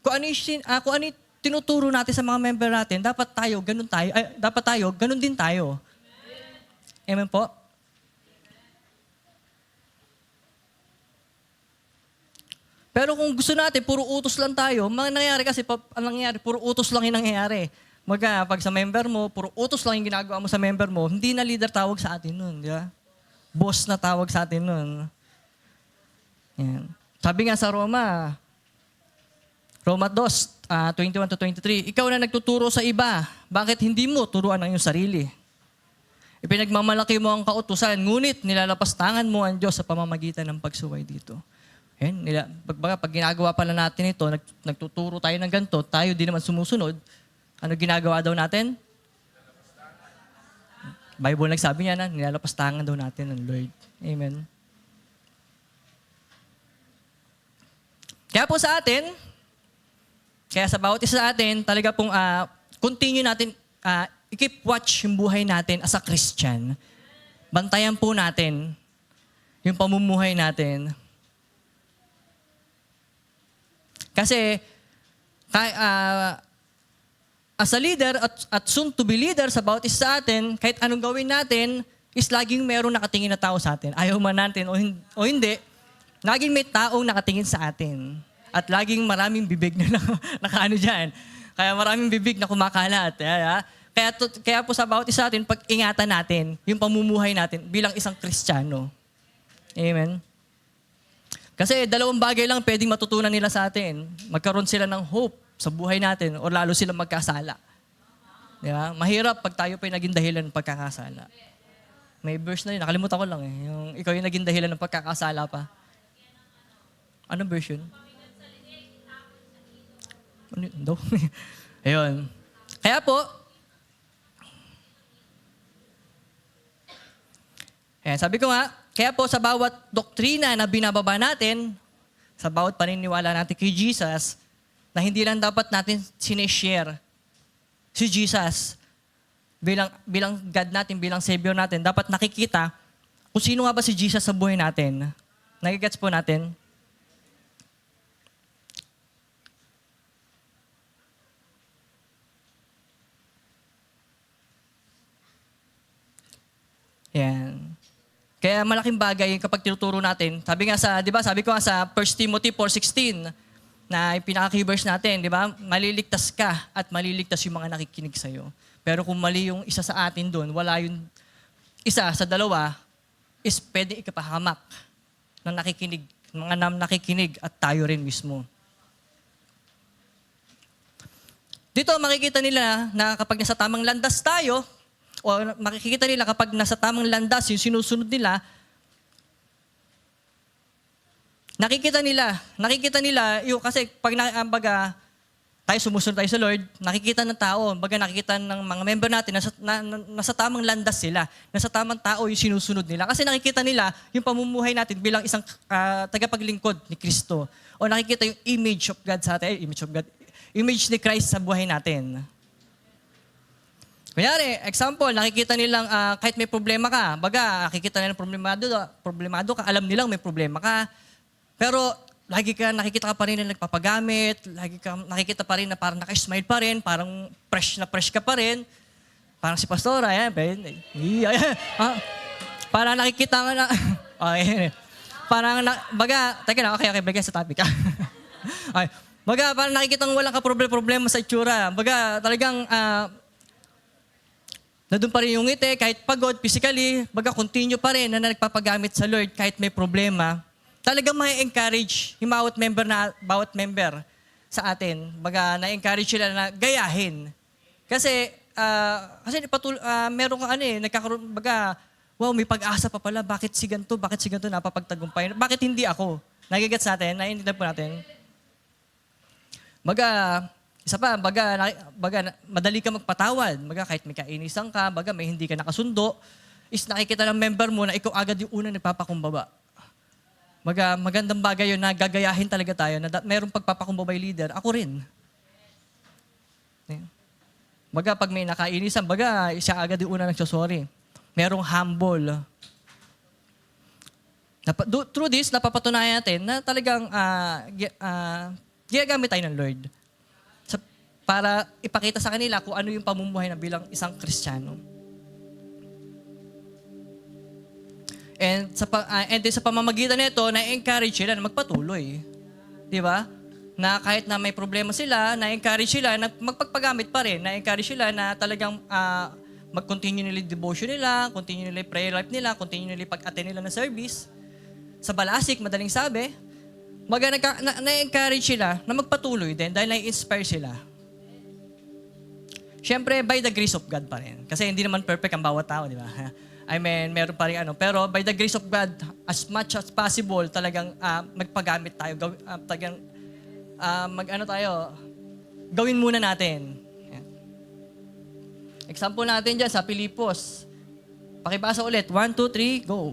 kung ano yung tinuturo natin sa mga member natin, dapat tayo, ganun din tayo. Amen po? Pero kung gusto natin, puro utos lang tayo, nangyayari kasi, puro utos lang yung nangyayari. Pag sa member mo, puro utos lang yung ginagawa mo sa member mo, hindi na leader tawag sa atin nun, di ba? Boss na tawag sa atin nun. Yan. Sabi nga sa Roma 2, 21-23, ikaw na nagtuturo sa iba, bakit hindi mo turuan ang iyong sarili? Ipinagmamalaki mo ang kautusan, ngunit nilalapastangan mo ang Diyos sa pamamagitan ng pagsuway dito. Yan, pag ginagawa pala natin ito, nagtuturo tayo ng ganito, tayo di naman sumusunod, ano ginagawa daw natin? Bible nagsabi niya na, nilalapastangan daw natin ng Lord. Amen. Kaya po sa atin, kaya sa bawat isa sa atin, talaga pong continue natin i-keep watch yung buhay natin as a Christian. Bantayan po natin yung pamumuhay natin. Kasi, as a leader at soon to be leader sa bawat isa sa atin, kahit anong gawin natin, is laging merong nakatingin na tao sa atin. Ayaw man natin o hindi, laging may taong nakatingin sa atin. At laging maraming bibig na nakaano dyan. Kaya maraming bibig na kumakalat. Kaya po sa bawat isa natin, pag-ingatan natin yung pamumuhay natin bilang isang Kristiyano. Amen? Kasi dalawang bagay lang pwedeng matutunan nila sa atin. Magkaroon sila ng hope sa buhay natin o lalo sila magkasala. Di ba? Mahirap pag tayo pa yung naging dahilan ng pagkakasala. May verse na yun, nakalimutan ko lang eh. Yung ikaw yung naging dahilan ng pagkakasala pa. Anong version? Ano yun? No? Ayun. Kaya po, sabi ko nga, kaya po sa bawat doktrina na binababa natin, sa bawat paniniwala natin kay Jesus, na hindi lang dapat natin sinishare si Jesus bilang God natin, bilang Savior natin, dapat nakikita kung sino nga ba si Jesus sa buhay natin. Nagigets po natin? Yan. Kaya malaking bagay kapag tinuturo natin. Sabi nga sa, 'di ba? Sabi ko nga sa 1 Timothy 4:16 na yung pinaka-key-verse natin, 'di ba? Maliligtas ka at maliligtas yung mga nakikinig sa iyo. Pero kung mali yung isa sa atin doon, wala yung isa sa dalawa is pwede ikapahamak ng nakikinig, mga nakikinig at tayo rin mismo. Dito makikita nila na kapag nasa tamang landas tayo, o makikita nila kapag nasa tamang landas yung sinusunod nila, nakikita nila yung kasi pag tayo sumusunod tayo sa Lord, nakikita ng tao, nakikita ng mga member natin nasa tamang landas sila, nasa tamang tao yung sinusunod nila. Kasi nakikita nila yung pamumuhay natin bilang isang tagapaglingkod ni Kristo. O nakikita yung image of God sa atin, image ni Christ sa buhay natin. Kunyari, example, nakikita nilang kahit may problema ka, nakikita nilang problemado ka, alam nilang may problema ka, pero nakikita ka pa rin na nagpapagamit, nakikita pa rin na parang naka-smile pa rin, parang fresh na fresh ka pa rin. Parang si Pastora, parang nakikita ka na, parang, teka na, okay, bagay sa topic. Parang nakikita walang ka-problema sa itsura. Talagang, na doon pa rin yung ngiti, kahit pagod, physically, continue pa rin na nagpapagamit sa Lord kahit may problema. Talagang may encourage yung bawat member sa atin. Na-encourage sila na gayahin. Kasi meron kang nagkakaroon, wow, may pag-asa pa pala, bakit si ganito napapagtagumpay? Bakit hindi ako? Nagigets natin, naiintindihan po natin. Isa pa, madali ka magpatawad. Kahit may kainisan ka, may hindi ka nakasundo, is nakikita ng member mo na ikaw agad yung unang nagpapakumbaba. Magandang bagay yun na gagayahin talaga tayo na mayroong pagpapakumbabay leader. Ako rin. Pag may nakainisan, siya agad yung unang nagsasorry. Merong humble. Through this, napapatunayan natin na talagang ginagamit tayo ng Lord para ipakita sa kanila kung ano yung pamumuhay na bilang isang Kristiyano. And sa pamamagitan nito, na-encourage sila na magpatuloy. Di ba? Na kahit na may problema sila, na-encourage sila na magpagpagamit pa rin. Na-encourage sila na talagang mag-continue nila yung devotion nila, continue nila yung prayer life nila, continue nila yung pag-attend nila ng service. Sa Balasik, madaling sabi, na-encourage sila na magpatuloy din dahil na-inspire sila. Siyempre, by the grace of God pa rin. Kasi hindi naman perfect ang bawat tao, di ba? Meron pa rin Pero by the grace of God, as much as possible, talagang magpagamit tayo. Gawin muna natin. Yan. Example natin dyan sa Pilipos. Pakibasa ulit. 1, 2, 3, go.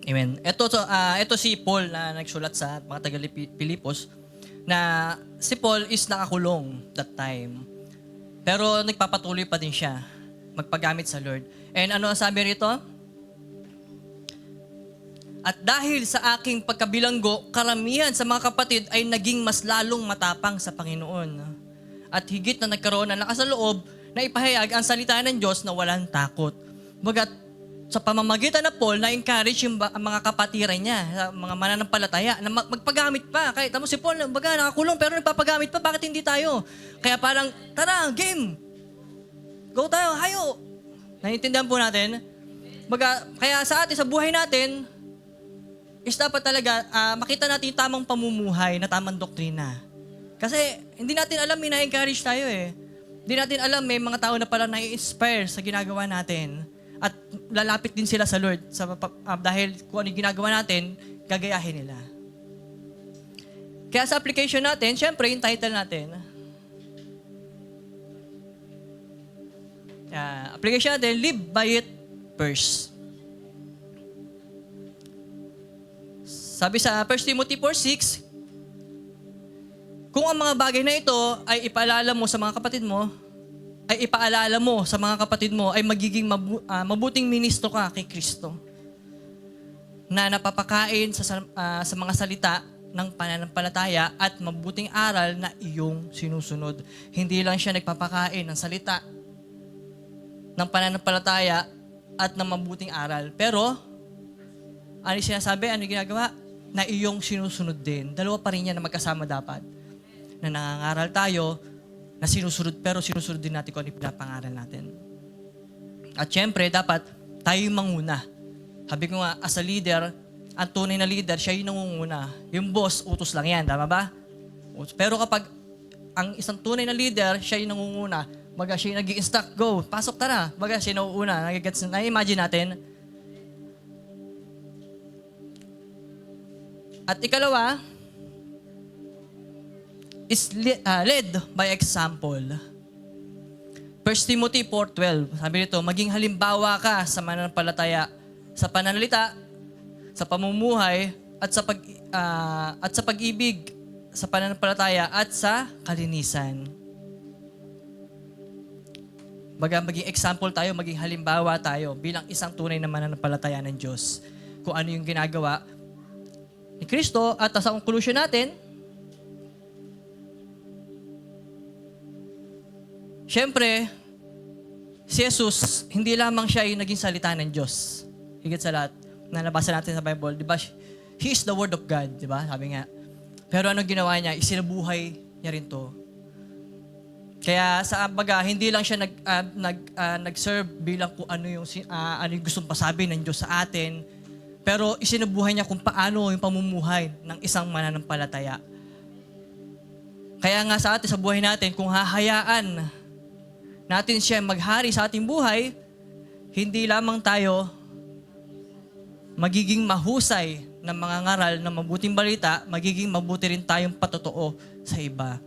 Amen. Ito si Paul na nagsulat sa mga taga-Pilipos na si Paul is nakakulong that time. Pero nagpapatuloy pa din siya magpagamit sa Lord. And ano ang sabi rito? At dahil sa aking pagkabilanggo, karamihan sa mga kapatid ay naging mas lalong matapang sa Panginoon. At higit na nagkaroon ng lakas sa loob na ipahayag ang salita ng Diyos na walang takot. Bagat sa pamamagitan na Paul, na-encourage yung ang mga kapatiran niya, mga mananampalataya, na magpagamit pa. Kahit si Paul, baga nakakulong pero nagpapagamit pa, bakit hindi tayo? Kaya parang, tara, game! Go tayo, hayo! Naiintindihan po natin? Baga, kaya sa atin, sa buhay natin, is dapat talaga makita natin yung tamang pamumuhay na tamang doktrina. Kasi hindi natin alam, may na-encourage tayo eh. Hindi natin alam, may mga tao na pala na-inspire sa ginagawa natin. At lalapit din sila sa Lord dahil kung ano yung ginagawa natin, gagayahin nila. Kaya sa application natin, syempre yung title natin. Application natin, live by it first. Sabi sa 1 Timothy 4:6, kung ang mga bagay na ito ay ipaalala mo sa mga kapatid mo, ay magiging mabuting ministro ka kay Kristo na napapakain sa mga salita ng pananampalataya at mabuting aral na iyong sinusunod. Hindi lang siya nagpapakain ng salita ng pananampalataya at ng mabuting aral. Pero, ano yung sinasabi? Ano yung ginagawa? Na iyong sinusunod din. Dalawa pa rin yan na magkasama dapat. Na nangangaral tayo, na sinusunod, pero sinusunod din natin kung ano yung pinapangaral natin. At syempre, dapat tayo yung manguna. Sabi ko nga, as a leader, ang tunay na leader, siya yung nangunguna. Yung boss, utos lang yan, tama ba? Pero kapag ang isang tunay na leader, siya yung nangunguna, baga siya yung nag-i-instruct, go, pasok tara. Baga siya yung nauuna, na-imagine natin. At ikalawa, is led by example. 1 Timothy 4:12, sabi nito, maging halimbawa ka sa mananampalataya, sa pananalita, sa pamumuhay, at sa pag-ibig, sa pananampalataya, at sa kalinisan. Baga maging example tayo, maging halimbawa tayo bilang isang tunay na mananampalataya ng Diyos. Kung ano yung ginagawa ni Kristo, at sa conclusion natin, siyempre, si Jesus, hindi lamang siya yung naging salita ng Diyos. Higit sa lahat, na nabasa natin sa Bible, di ba? He is the Word of God, di ba? Sabi nga. Pero anong ginawa niya? Isinabuhay niya rin to. Kaya sa baga, hindi lang siya nag-serve bilang kung ano yung gustong pasabi ng Diyos sa atin, pero isinabuhay niya kung paano yung pamumuhay ng isang mananampalataya. Kaya nga sa atin, sa buhay natin, kung hahayaan natin siya maghari sa ating buhay, hindi lamang tayo magiging mahusay ng mga ngaral ng mabuting balita, magiging mabuti rin tayong patotoo sa iba.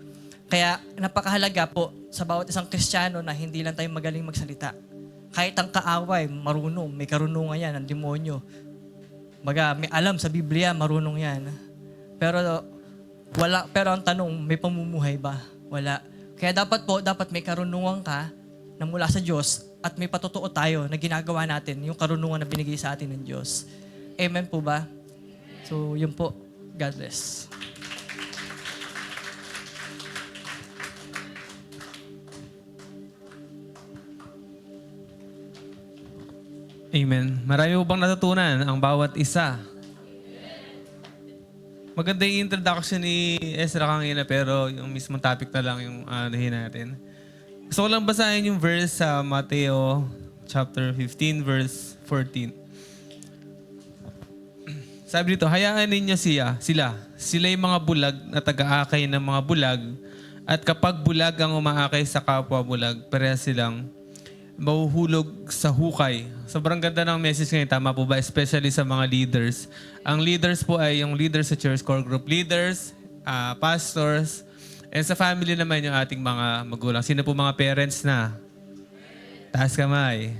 Kaya napakahalaga po sa bawat isang Kristiyano na hindi lang tayo magaling magsalita. Kahit ang kaaway, marunong, may karunungan yan, ang demonyo. Baga, may alam sa Biblia, marunong yan. Pero ang tanong, may pamumuhay ba? Wala. Kaya dapat may karunungan ka na mula sa Diyos at may patotoo tayo na ginagawa natin yung karunungan na binigay sa atin ng Diyos. Amen po ba? So, yun po. God bless. Amen. Marami po bang natutunan ang bawat isa? Maganda yung introduction ni Ezra kanina pero yung mismong topic na lang yung anuhin natin. Gusto ko lang basahin yung verse sa Mateo chapter 15 verse 14. Sabi dito, hayaan ninyo sila yung mga bulag na taga-akay ng mga bulag at kapag bulag ang umaakay sa kapwa bulag, parehas silang mahuhulog sa hukay. Sobrang ganda ng message ngayon. Tama po ba? Especially sa mga leaders. Ang leaders po ay yung leaders sa church, core group leaders, pastors, and sa family naman yung ating mga magulang. Sino po mga parents na? Taas kamay.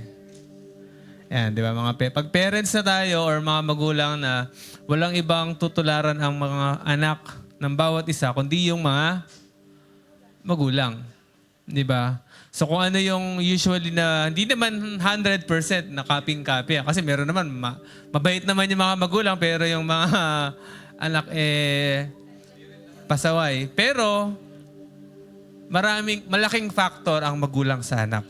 Yan, di ba? Pag parents na tayo or mga magulang na walang ibang tutularan ang mga anak ng bawat isa, kundi yung mga magulang. Di ba? So kung ano yung usually na, hindi naman 100% na copying-copy. Kasi meron naman, mabait naman yung mga magulang, pero yung mga anak pasaway. Pero, malaking factor ang magulang sa anak.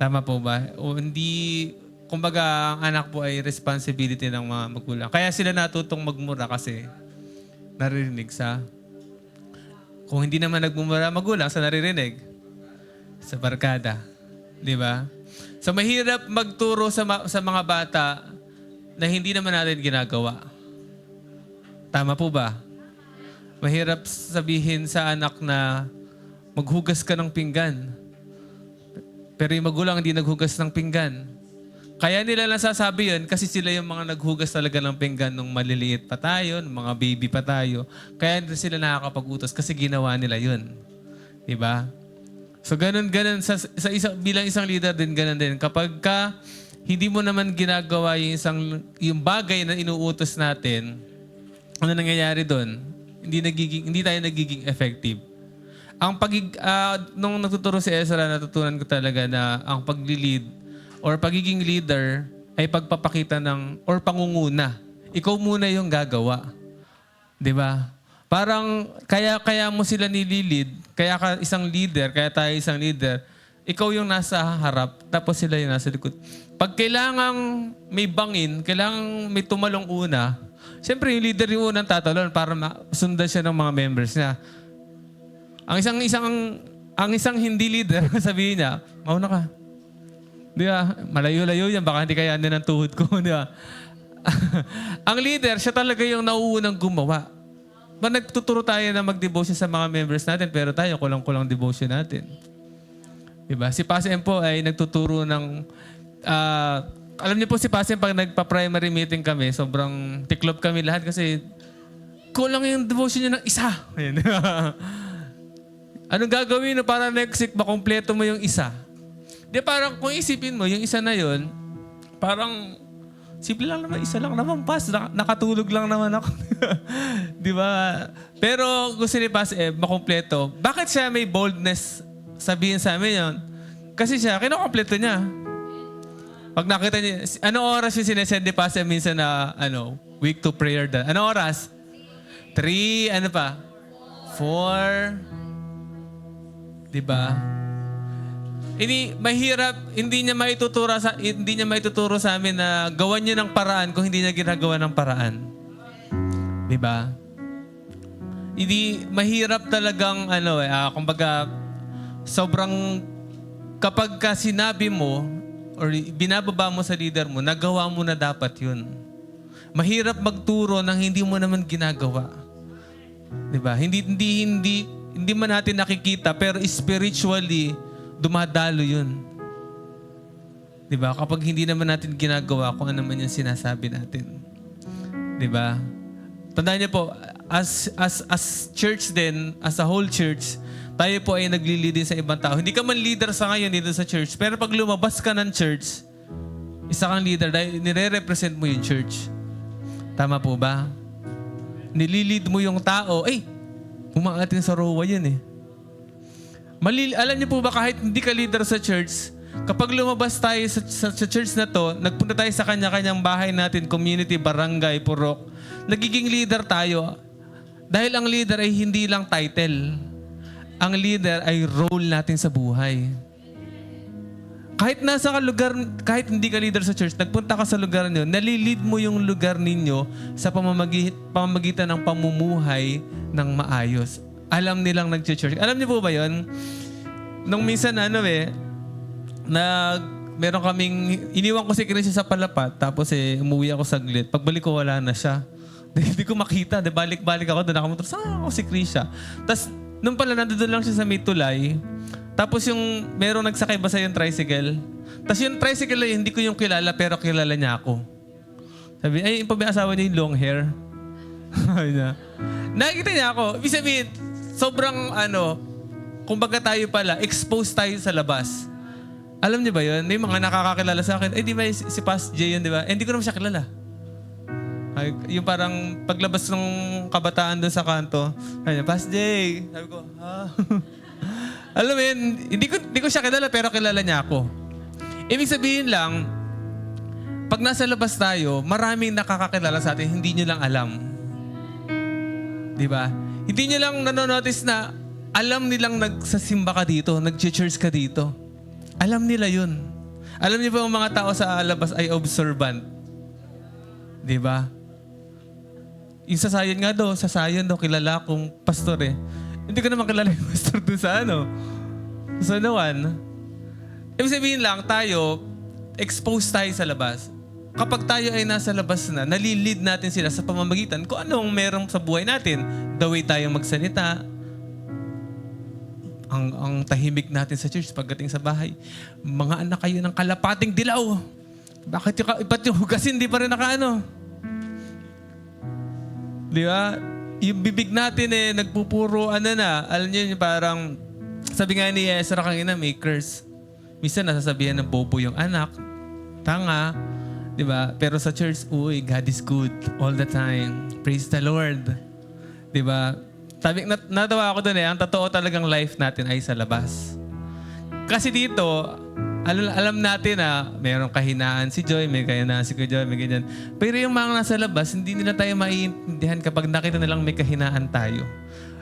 Tama po ba? O hindi, kumbaga, ang anak po ay responsibility ng mga magulang. Kaya sila natutong magmura kasi naririnig sa, kung hindi naman nagmumura magulang, sa naririnig? Sa barkada. Di ba? So, mahirap magturo sa mga bata na hindi naman natin ginagawa. Tama po ba? Mahirap sabihin sa anak na maghugas ka ng pinggan. Pero yung magulang hindi naghugas ng pinggan. Kaya nila nasasabi yun kasi sila yung mga naghugas talaga ng pinggan nung maliliit pa tayo, nung mga baby pa tayo. Kaya sila nakakapag-utos kasi ginawa nila yun. Diba? So ganun bilang isang leader din ganun din. Kapag hindi mo naman ginagawa yung bagay na inuutos natin, ano nangyayari doon? Hindi tayo nagiging effective. Nung natuturo si Ezra, natutunan ko talaga na ang pagli-lead or pagiging leader ay pagpapakita or pangunguna. Ikaw muna yung gagawa. 'Di ba? Parang kaya mo sila nililid, kaya tayo isang leader, ikaw yung nasa harap, tapos sila yung nasa likod. Pag kailangang may bangin, kailangang may tumalong una, siyempre yung leader yung unang tatalon para masundan siya ng mga members niya. Ang isang hindi leader, sabihin niya, mauna ka. Di ba? Malayo-layo yan, baka hindi kayanin ng tuhod ko. Di ba? Ang leader, siya talaga yung nauunang gumawa. Nagtuturo tayo na mag-devotion sa mga members natin, pero tayo kulang-kulang devotion natin. Diba? Si Pastor M po ay nagtuturo ng... alam niyo po si Pastor M, pag nagpa-primary meeting kami, sobrang tiklop kami lahat kasi kulang yung devotion niya ng isa. Ayan. Anong gagawin no, para next week makompleto mo yung isa? Di parang kung isipin mo, yung isa na yun, parang... simple lang naman, isa lang naman, nakatulog lang naman ako. Di ba? Pero gusto ni Pas makompleto. Bakit siya may boldness sabihin sa amin yun? Kasi siya, kinokompleto niya. Pag nakita niya, anong oras yung sinesend ni Pas minsan na, week to prayer done? Anong oras? 3, 4. Di ba? Mahirap, hindi niya maituturo sa amin na gawan niyo ng paraan kung hindi niya ginagawa ng paraan. 'Di ba? Hindi mahirap talagang kumbaga sobrang kapag sinabi mo or binababa mo sa leader mo, nagawa mo na dapat 'yun. Mahirap magturo ng hindi mo naman ginagawa. 'Di ba? Hindi man natin nakikita pero spiritually dumadalo yun. Diba? Kapag hindi naman natin ginagawa kung ano man yung sinasabi natin. Diba? Tandaan niyo po, as church din, as a whole church, tayo po ay naglilid din sa ibang tao. Hindi ka man leader sa ngayon dito sa church, pero pag lumabas ka ng church, isa kang leader dahil nire-represent mo yung church. Tama po ba? Nililid mo yung tao, umaatin sa rowa yun alam niyo po ba kahit hindi ka leader sa church, kapag lumabas tayo sa church na to, nagpunta tayo sa kanya-kanyang bahay natin, community, barangay, purok, nagiging leader tayo. Dahil ang leader ay hindi lang title. Ang leader ay role natin sa buhay. Kahit kahit hindi ka leader sa church, nagpunta ka sa lugar niyo, nalilid mo yung lugar ninyo sa pamamagitan ng pamumuhay ng maayos. Alam nilang nag-church. Alam niyo po ba yun? Nung minsan meron kaming, iniwan ko si Krisha sa Palapat, tapos umuwi ako saglit. Pagbalik ko, wala na siya. Hindi ko makita. Balik-balik ako doon, nakamotor. Saan ako si Krisha? Tapos, nung pala, nandun lang siya sa may tulay. Tapos merong nagsakay ba sa yung tricycle? Tapos yung tricycle na yun, hindi ko yung kilala, pero kilala niya ako. Sabi, yung pag-asawa niya yung long hair. Nakikita niya ako. Ibig sabihin, sobrang kumbaga tayo pala, exposed tayo sa labas. Alam niyo ba yun? May mga nakakakilala sa akin, di ba si Pas J yun, di ba? Hindi ko naman siya kilala. Ay, yung parang paglabas ng kabataan doon sa kanto, ay, Pas J. Sabi ko, ha? Alam mo yun, hindi ko siya kilala pero kilala niya ako. Ibig sabihin lang, pag nasa labas tayo, maraming nakakakilala sa atin, hindi nyo lang alam. Di ba? Hindi nyo lang nanonotice na alam nilang nagsasimba ka dito, nag-church ka dito. Alam nila yun. Alam niyo ba ang mga tao sa labas ay observant? Di ba? Yung sa Sayon daw, kilala akong pastor eh. Hindi ko naman kilala yung pastor doon sa sa Nawan. Ibig sabihin lang, tayo, exposed tayo sa labas. Kapag tayo ay nasa labas na, nalilid natin sila sa pamamagitan kung anong meron sa buhay natin. The way tayo magsalita, ang tahimik natin sa church pagdating sa bahay. Mga anak kayo ng kalapating dilaw. Bakit iba't yung hugasin, di pa rin nakaano? Di ba? Yung bibig natin nagpupuro, alam niyo, parang, sabi nga ni Ezra kanina, may curse. Minsan nasasabihan ng bobo yung anak. Tanga. Di ba? Pero sa church, uy, God is good all the time. Praise the Lord. Di ba? Sabi, natawa ako doon ang totoo talagang life natin ay sa labas. Kasi dito, alam natin na mayroong kahinaan si Joy, may kahinaan si Joy, may ganyan. Pero yung mga nasa labas, hindi nila tayo maiintindihan kapag nakita nilang may kahinaan tayo.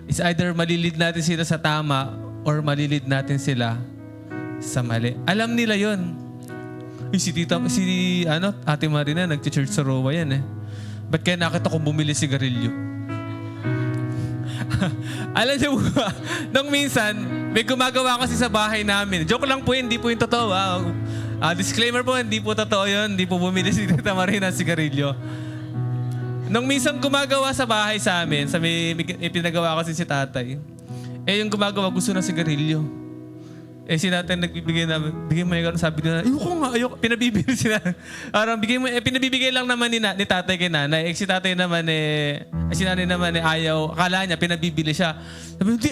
It's either malilid natin sila sa tama or malilid natin sila sa mali. Alam nila yun. Ate Marina, nag-church sa Rowa yan Ba't kaya nakita ko bumili sigarilyo? Alam niyo ba, nung minsan, may gumagawa kasi sa bahay namin. Joke lang po yun, hindi po yung totoo. Disclaimer po, hindi po totoo yun. Hindi po bumili si Tita Marina ng sigarilyo. Nung minsan gumagawa sa bahay sa amin, may pinagawa kasi si tatay. Yung gumagawa gusto ng sigarilyo. Si tatay nagbibigay namin, bigay mo yung sabi ko na, ayoko, pinabibili sila. Parang pinabibigay lang naman ni tatay kay nanay. Si tatay naman si nanay naman ayaw, akala niya, pinabibili siya. Sabi ko,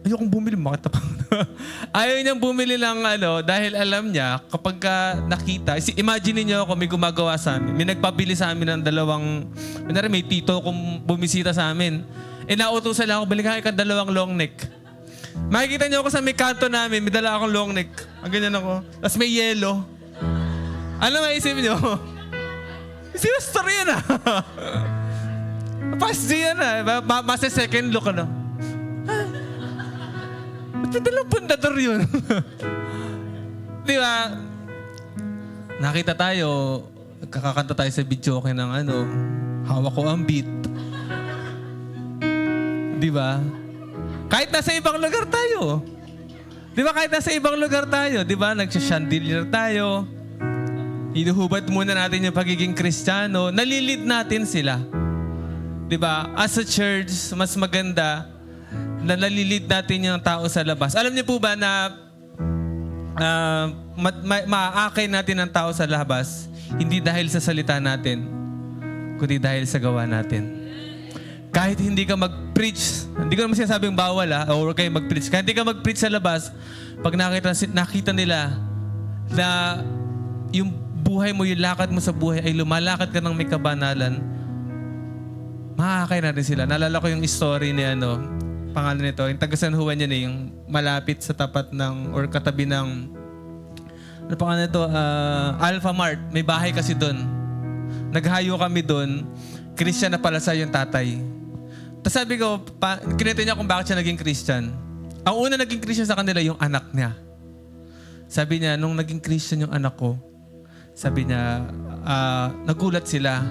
ayokong bumili, makita pa. Ayaw niyang bumili lang dahil alam niya, kapag nakita, imagine niyo kung may gumagawa sa amin, may nagpabili sa amin ng may tito kung bumisita sa amin. Nautusan lang ako, balikan ka 2 long neck. Makikita niyo ako sa may kanto namin, may dala akong long neck. Ang ganyan ako. Tapos may yellow. Ano maisip niyo? Serious story yan Pas yan Masa second look Ba't may dalang pundador yun? Di ba? Nakita tayo, kakakanta tayo sa video ng hawak ko ang beat. Di ba? Kahit nasa ibang lugar tayo. Di ba? Kahit nasa ibang lugar tayo. Di ba? Nagsashandelier tayo. Hinuhubad muna natin yung pagiging Kristiyano. Nalilid natin sila. Di ba? As a church, mas maganda na nalilid natin yung tao sa labas. Alam niyo po ba na maaakay natin ang tao sa labas hindi dahil sa salita natin, kundi dahil sa gawa natin. Kahit hindi ka mag-preach, hindi ko naman sinasabing bawal or kayo mag-preach. Kahit hindi ka mag-preach sa labas, pag nakita nila na yung buhay mo, yung lakad mo sa buhay ay lumalakad ka ng may kabanalan, maakay natin sila. Naalala ko yung story ni pangalan nito, yung taga San Juan yan yung malapit sa tapat ng, or katabi ng, pangalan nito, Alpha Mart. May bahay kasi doon. Naghayo kami doon. Christian na pala sa yung tatay. Tapos sabi ko, kinito niya kung bakit siya naging Christian. Ang una naging Christian sa kanila, yung anak niya. Sabi niya, nung naging Christian yung anak ko, sabi niya, nagulat sila.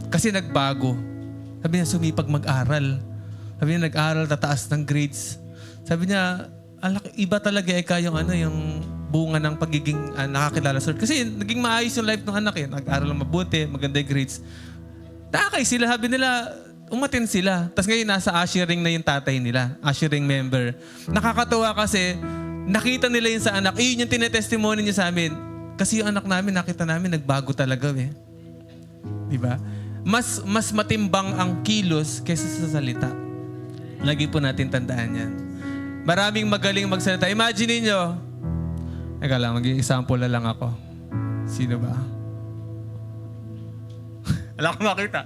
Kasi nagbago. Sabi niya, sumipag mag-aral. Sabi niya, nag-aral, tataas ng grades. Sabi niya, iba talaga yung yung bunga ng pagiging nakakilala sa Lord. Kasi naging maayos yung life ng anak Nag-aral mabuti, maganda yung grades. Takay sila, sabi nila, umatin sila. Tapos ngayon, nasa ushering na yung tatay nila. Ushering member. Nakakatuwa kasi, nakita nila yun sa anak. Yun yung tinetestimony niya sa amin. Kasi yung anak namin, nakita namin, nagbago talaga Diba? Mas matimbang ang kilos kaysa sa salita. Lagi po natin tandaan yan. Maraming magaling magsalita. Imagine niyo, Eka lang, mag-i-example na lang ako. Sino ba? Wala akong makita.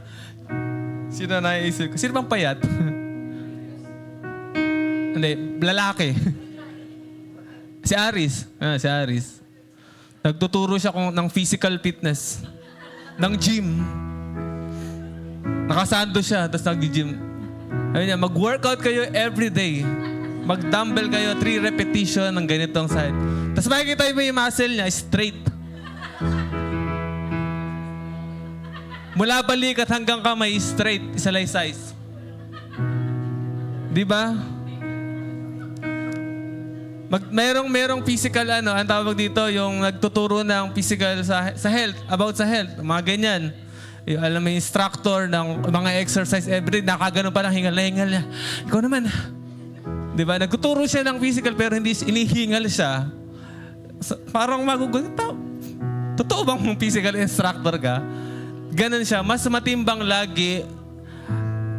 Sino naiisip ko? Sino bang payat? Hindi, lalaki. Si Aris. Si Aris. Nagtuturo siya ng physical fitness. Ng gym. Nakasando siya, tapos nag-gym. Sabi niya, mag-workout kayo every day. Mag-dumbbell kayo, 3 repetition ng ganitong side. Tapos makikita mo yung muscle niya, straight. Mula balikat hanggang kamay, straight, size. Di ba? Merong physical ang tawag dito, yung nagtuturo ng physical sa health, about sa health, mga ganyan. Yung, alam mo, yung instructor ng mga exercise every day, nakaganon pa lang, hingal na hingal niya. Ikaw naman, di ba? Nagtuturo siya ng physical pero hindi inihingal siya. So, parang magugulat. Totoo bang physical instructor ka? Ganon siya. Mas matimbang lagi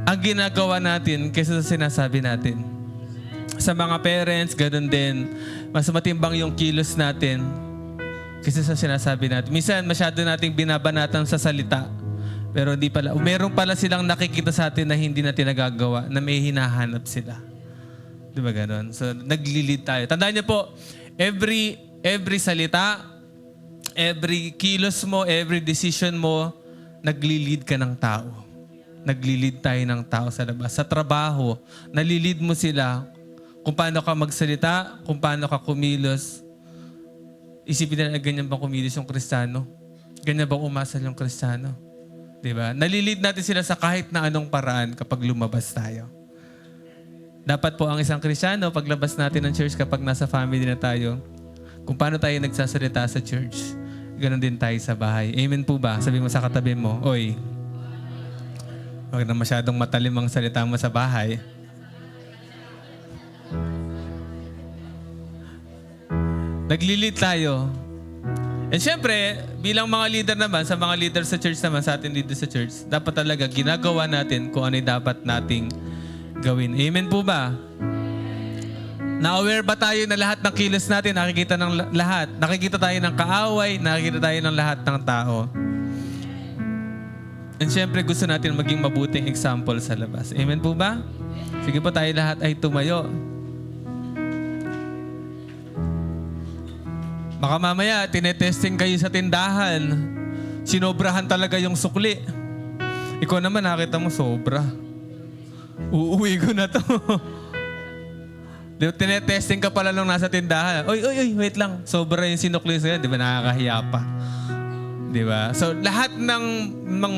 ang ginagawa natin kaysa sa sinasabi natin. Sa mga parents, ganun din. Mas matimbang yung kilos natin kaysa sa sinasabi natin. Minsan, masyado nating binabanatan sa salita. Pero hindi pala. Meron pala silang nakikita sa atin na hindi natin nagagawa, na may hinahanap sila. Di ba ganun? So, naglilid tayo. Tandaan niyo po, every salita, every kilos mo, every decision mo, naglilid ka ng tao. Naglilid tayo ng tao sa labas. Sa trabaho, nalilid mo sila kung paano ka magsalita, kung paano ka kumilos. Isipin na ganyan bang kumilos yung Kristiyano? Ganyan bang umasal yung Kristiyano? Diba? Nalilid natin sila sa kahit na anong paraan kapag lumabas tayo. Dapat po ang isang Kristiyano, paglabas natin ng church kapag nasa family na tayo, kung paano tayo nagsasalita sa church, ganon din tayo sa bahay. Amen po ba? Sabi mo sa katabi mo, oy, huwag na masyadong matalim ang salita mo sa bahay. Naglilid tayo. And syempre, bilang mga leader naman, sa mga leader sa church naman, sa ating leader sa church, dapat talaga ginagawa natin kung ano yung dapat nating gawin. Amen po ba? Na-aware ba tayo na lahat ng kilos natin, nakikita ng lahat? Nakikita tayo ng kaaway, nakikita tayo ng lahat ng tao. And syempre, gusto natin maging mabuting example sa labas. Amen po ba? Sige po, tayo lahat ay tumayo. Baka mamaya, tinetesting kayo sa tindahan. Sinobrahan talaga yung sukli. Ikaw naman, nakita mo, sobra. Uuwi ko na to. Tinetesting ka pala nung nasa tindahan. Oy, wait lang. Sobra yung sinukli sa'yo. Di ba, nakakahiya pa. Di ba? So, lahat ng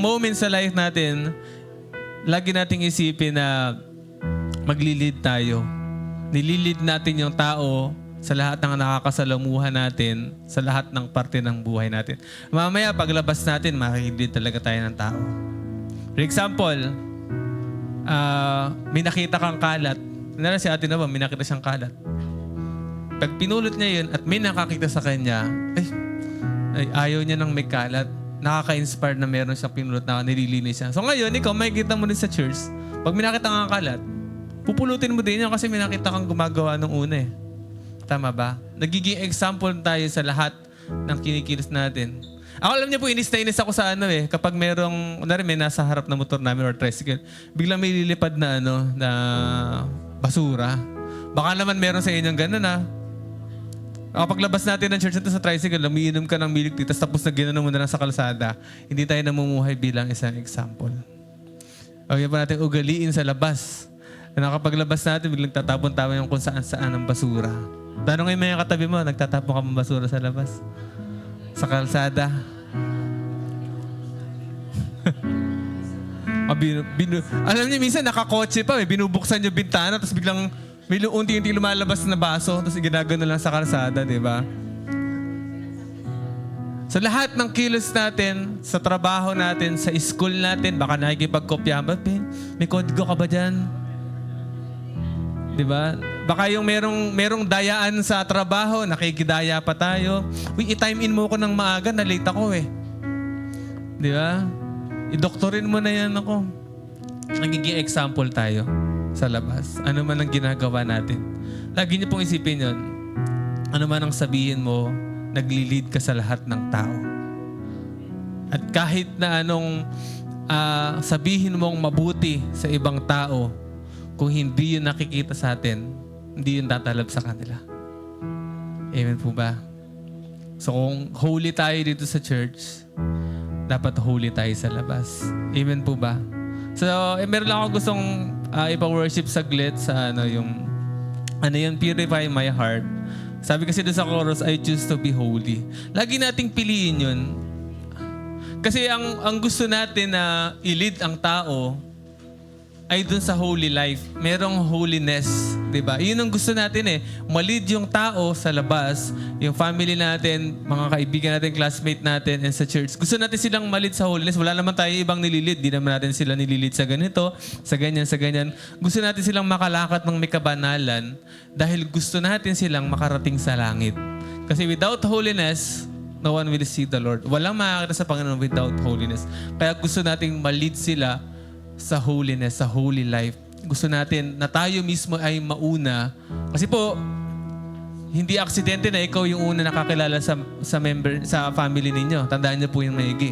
moments sa life natin, lagi nating isipin na maglilid tayo. Nililid natin yung tao sa lahat ng nakakasalamuhan natin, sa lahat ng parte ng buhay natin. Mamaya, paglabas natin, makikilid talaga tayo ng tao. For example, may nakita kang kalat. Nara si ate na ba, may nakita siyang kalat. Pag pinulot niya yun at may nakakita sa kanya, ay ayaw niya ng may kalat. Nakaka-inspire na meron siyang pinulot na nililinis siya. So ngayon, ikaw, makikita mo din sa church, pag may nakita kang kalat, pupulutin mo din yan kasi may nakita kang gumagawa nung una eh. Tama ba? Nagiging example tayo sa lahat ng kinikilos natin. Ako alam niyo po, inis ako sa kapag merong, may nasa harap na motor namin or tricycle, biglang may lilipad na na basura. Baka naman meron sa inyong ganun Kapag labas natin ng church natin sa tricycle, umiinom ka ng milk tea, tapos na ginanon mo na lang sa kalsada, hindi tayo namumuhay bilang isang example. Okay pa natin ugaliin sa labas. Nakapaglabas natin, biglang tatapon-tapon yung kung saan-saan ang basura. Tanong ngayon may katabi mo, nagtatapon ka ng basura sa labas? Sa kalsada? Alam niyo, minsan nakakotse pa, binubuksan yung bintana, tapos biglang may unti-unti lumalabas na baso, tapos ginagano lang sa kalsada, di ba? So lahat ng kilos natin, sa trabaho natin, sa school natin, baka nakikipagkopya, may kodigo ka ba dyan? Di ba? Baka yung merong dayaan sa trabaho, nakikidaya pa tayo. Uy, i-time in mo ko ng maaga, na-late ako Di ba? I-doktorin mo na yan ako. Nagiging example tayo sa labas. Ano man ang ginagawa natin. Lagi niyo pong isipin yun. ano man ang sabihin mo, nagli-lead ka sa lahat ng tao. At kahit na anong sabihin mong mabuti sa ibang tao, kung hindi yun nakikita sa atin, hindi yun tatalab sa kanila. Amen po ba? So kung holy tayo dito sa church, dapat holy tayo sa labas. Amen po ba? So, meron lang ako gustong ipa-worship saglit sa yung Purify My Heart. Sabi kasi doon sa chorus, I choose to be holy. Lagi nating piliin yun. Kasi ang gusto natin na i-lead ang tao ay dun sa holy life. Merong holiness, di ba? Yun ang gusto natin ma-lead yung tao sa labas, yung family natin, mga kaibigan natin, classmate natin, and sa church. Gusto natin silang ma-lead sa holiness. Wala naman tayo ibang nililid. Di naman natin sila nililid sa ganito, sa ganyan, sa ganyan. Gusto natin silang makalakat ng may kabanalan dahil gusto natin silang makarating sa langit. Kasi without holiness, no one will see the Lord. Walang makakita sa Panginoon without holiness. Kaya gusto nating ma-lead sila sa holiness, sa holy life. Gusto natin na tayo mismo ay mauna. Kasi po, hindi aksidente na ikaw yung una nakakilala sa family ninyo. Tandaan niyo po yung maigi.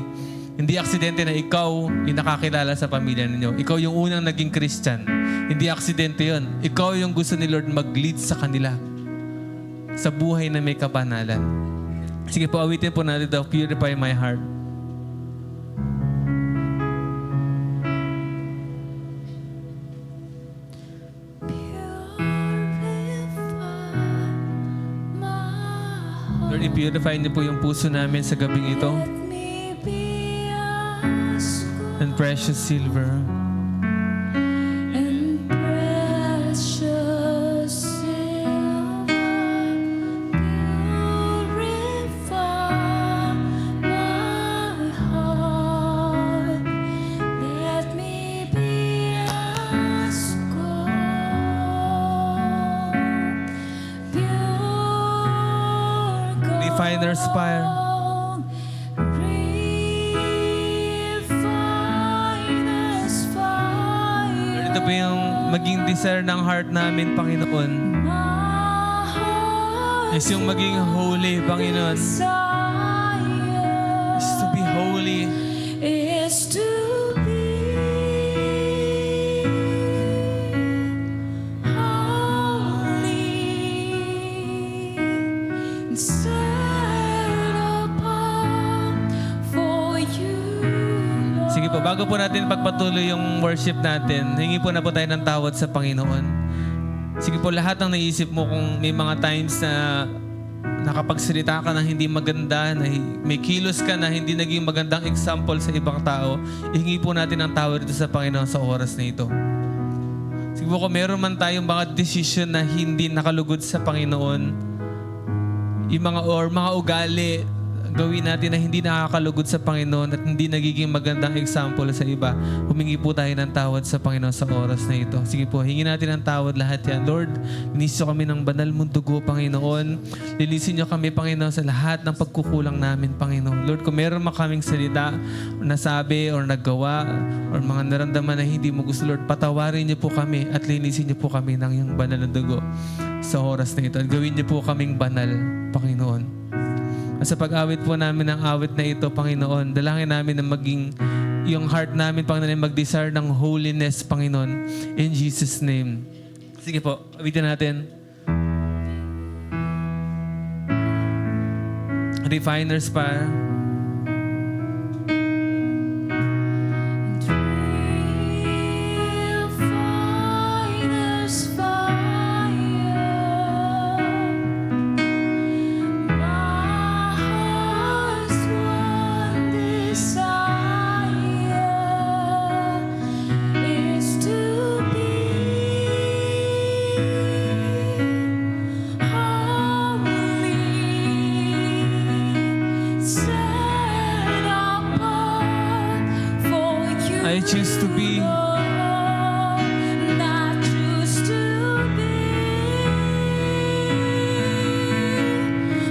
Hindi aksidente na ikaw yung nakakilala sa pamilya ninyo. Ikaw yung unang naging Christian. Hindi aksidente yun. Ikaw yung gusto ni Lord mag-lead sa kanila sa buhay na may kabanalan. Sige po, awitin po natin ito, Purify My Heart. Lord, i-purify niyo po yung puso namin sa gabing ito. And precious silver. And precious silver, purify my heart. Let me be as gold, pure gold. Refiner's fire. Refiner's fire. Lord, ito po yung maging desire ng heart namin, Panginoon. My heart Is yung maging holy, Panginoon. desire Is to be holy. is to be holy, set apart for you, Lord. Sige po, bago po natin pagpatuloy yung worship natin, hingi po na po tayo ng tawad sa Panginoon. Sige po, lahat ng naisip mo kung may mga times na nakapagsalita ka na hindi maganda, na may kilos ka na hindi naging magandang example sa ibang tao, ihingi po natin ang tawad dito sa Panginoon sa oras na ito. Sige po, kung meron man tayong mga decision na hindi nakalugod sa Panginoon, yung mga ugali, gawin natin na hindi nakakalugod sa Panginoon at hindi nagiging magandang example sa iba, humingi po tayo ng tawad sa Panginoon sa oras na ito. Sige po, hingi natin ng tawad lahat yan. Lord, linisin kami ng banal mong dugo, Panginoon. Linisin niyo kami, Panginoon, sa lahat ng pagkukulang namin, Panginoon. Lord, kung meron man kaming salita, o nasabi, o naggawa, o mga naramdaman na hindi mo gusto, Lord, patawarin niyo po kami at linisin niyo po kami ng iyong banal na dugo sa oras na ito. At gawin niyo po kaming banal, Panginoon. At sa pag-awit po namin ng awit na ito, Panginoon, dalangin namin na maging yung heart namin, Panginoon, mag-desire ng holiness, Panginoon. In Jesus' name. Sige po, awitin natin. Refiner's fire. Refiner's fire. My heart's one desire is to be holy, set apart for you. I choose to be Not choose to be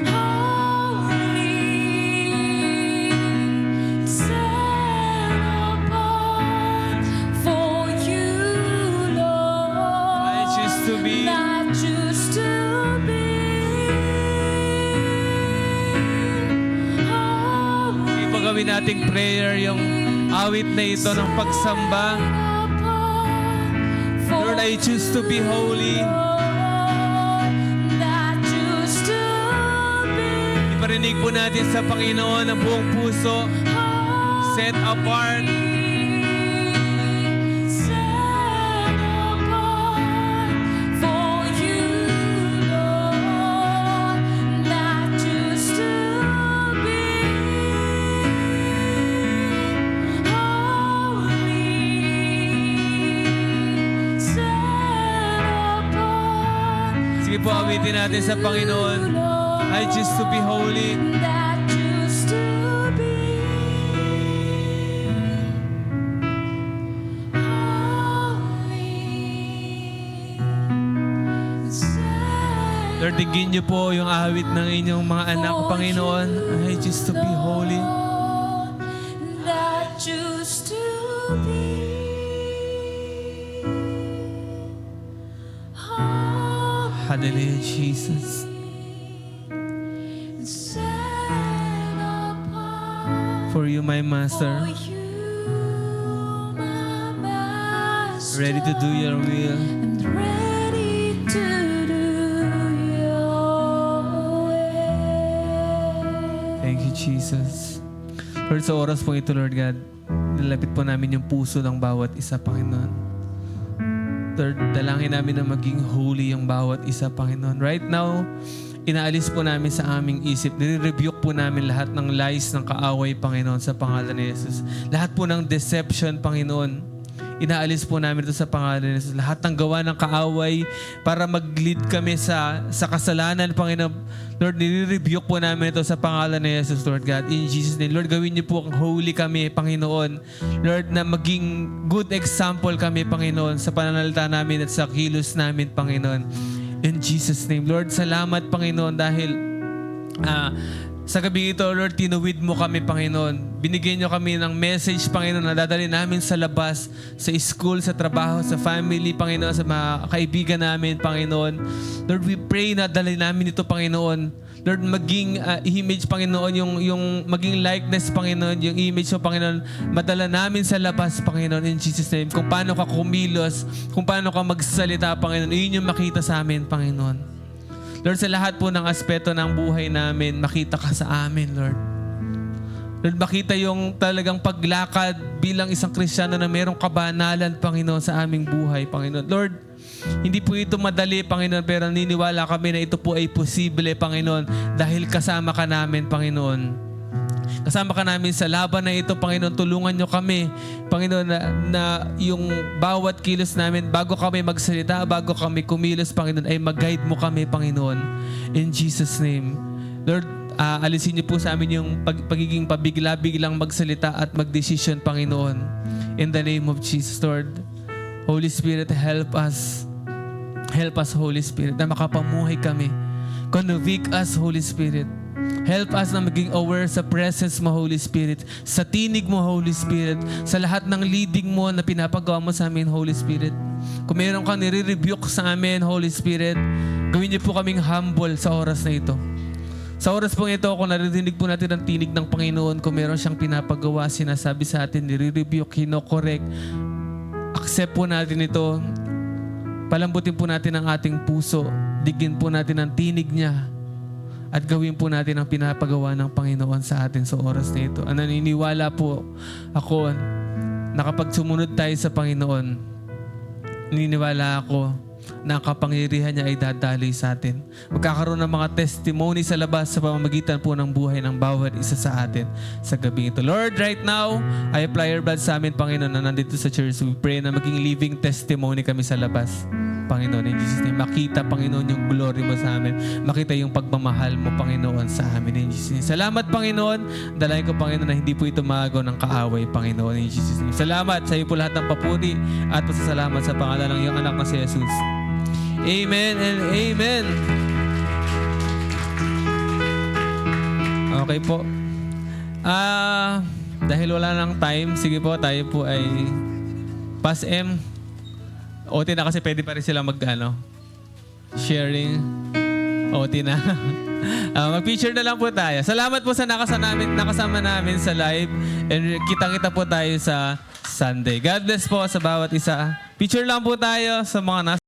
holy, set apart for you, Lord. I choose to be Not choose to be gawin nating prayer yung awit na ito ng pagsamba. Lord, I choose to be holy. Iparinig po natin sa Panginoon ang buong puso. Set apart. Sige po, awitin natin sa Panginoon. I choose to be holy. Lord, tingin niyo po yung awit ng inyong mga anak, Panginoon. I choose to be holy. That used to be holy. Hallelujah, Jesus. Set apart For you, my Master, for you, my master, ready to do your will. and ready to do your will. Thank you, Jesus. Lord, sa oras po ito, Lord God, nilalapit po namin yung puso ng bawat isa, Panginoon. Lord, dalangin namin na maging holy yung bawat isa, Panginoon. Right now, inaalis po namin sa aming isip. Nire-rebuke po namin lahat ng lies ng kaaway, Panginoon, sa pangalan ni Jesus. Lahat po ng deception, Panginoon, inaalis po namin ito sa pangalan ni Jesus. Lahat ng gawa ng kaaway para mag-lead kami sa kasalanan, Panginoon. Lord, nire-rebuke po namin ito sa pangalan ni Jesus, Lord God. In Jesus' name, Lord, gawin niyo po ang holy kami, Panginoon. Lord, na maging good example kami, Panginoon, sa pananalita namin at sa kilos namin, Panginoon. In Jesus' name. Lord, salamat, Panginoon, dahil sa gabi ito, Lord, tinuwid mo kami, Panginoon. Binigyan niyo kami ng message, Panginoon, na dadali namin sa labas, sa school, sa trabaho, sa family, Panginoon, sa mga kaibigan namin, Panginoon. Lord, we pray na dali namin ito, Panginoon. Lord, maging image, Panginoon, yung maging likeness, Panginoon, yung image mo, Panginoon, madala namin sa labas, Panginoon, in Jesus' name. Kung paano ka kumilos, kung paano ka magsalita, Panginoon, yun yung makita sa amin, Panginoon. Lord, sa lahat po ng aspeto ng buhay namin, makita ka sa amin, Lord. Lord, makita yung talagang paglakad bilang isang Kristiyano na mayroong kabanalan, Panginoon, sa aming buhay, Panginoon. Lord, hindi po ito madali, Panginoon, pero niniwala kami na ito po ay posible, Panginoon, dahil kasama ka namin, Panginoon. Kasama ka namin sa laban na ito, Panginoon. Tulungan nyo kami, Panginoon, na yung bawat kilos namin, bago kami magsalita, bago kami kumilos, Panginoon, ay mag-guide mo kami, Panginoon. In Jesus' name. Lord, alisin niyo po sa amin yung pagiging pabigla-biglang magsalita at magdesisyon, Panginoon. In the name of Jesus, Lord. Holy Spirit, help us. Help us, Holy Spirit, na makapamuhay kami. Convict us, Holy Spirit. Help us na maging aware sa presence mo, Holy Spirit. Sa tinig mo, Holy Spirit. Sa lahat ng leading mo na pinapagawa mo sa amin, Holy Spirit. Kung meron kang nire-rebuke sa amin, Holy Spirit, gawin niyo po kaming humble sa oras na ito. Sa oras po ito, kung naririnig po natin ang tinig ng Panginoon, kung meron siyang pinapagawa, sinasabi sa atin, nire-rebuke, hino-correct, accept po natin ito. Palambutin po natin ang ating puso. Digin po natin ang tinig niya. At gawin po natin ang pinapagawa ng Panginoon sa atin sa oras na ito. Ang naniniwala po ako na kapag sumunod tayo sa Panginoon, naniniwala ako na ang kapangyarihan niya ay dadaloy sa atin. Magkakaroon ng mga testimony sa labas sa pamamagitan po ng buhay ng bawat isa sa atin sa gabi ito. Lord, right now, I apply your blood sa amin, Panginoon, na nandito sa church. We pray na maging living testimony kami sa labas. Panginoon, in Jesus' name. Makita, Panginoon, yung glory mo sa amin. Makita yung pagmamahal mo, Panginoon, sa amin. In Jesus' name. Salamat, Panginoon. Dalayan ko, Panginoon, na hindi po ito maagaw ng kaaway, Panginoon. In Jesus' name. Salamat sa iyo po lahat ng papuri at pasasalamat sa pangalan ng iyong anak na si Jesus. Amen and amen. Okay po. Dahil wala nang time, sige po, tayo po ay Pass M. OT na kasi pwede pa rin sila sharing. OT na. Mag-picture na lang po tayo. Salamat po sa nakasama namin sa live. And kita-kita po tayo sa Sunday. God bless po sa bawat isa. Picture lang po tayo sa mga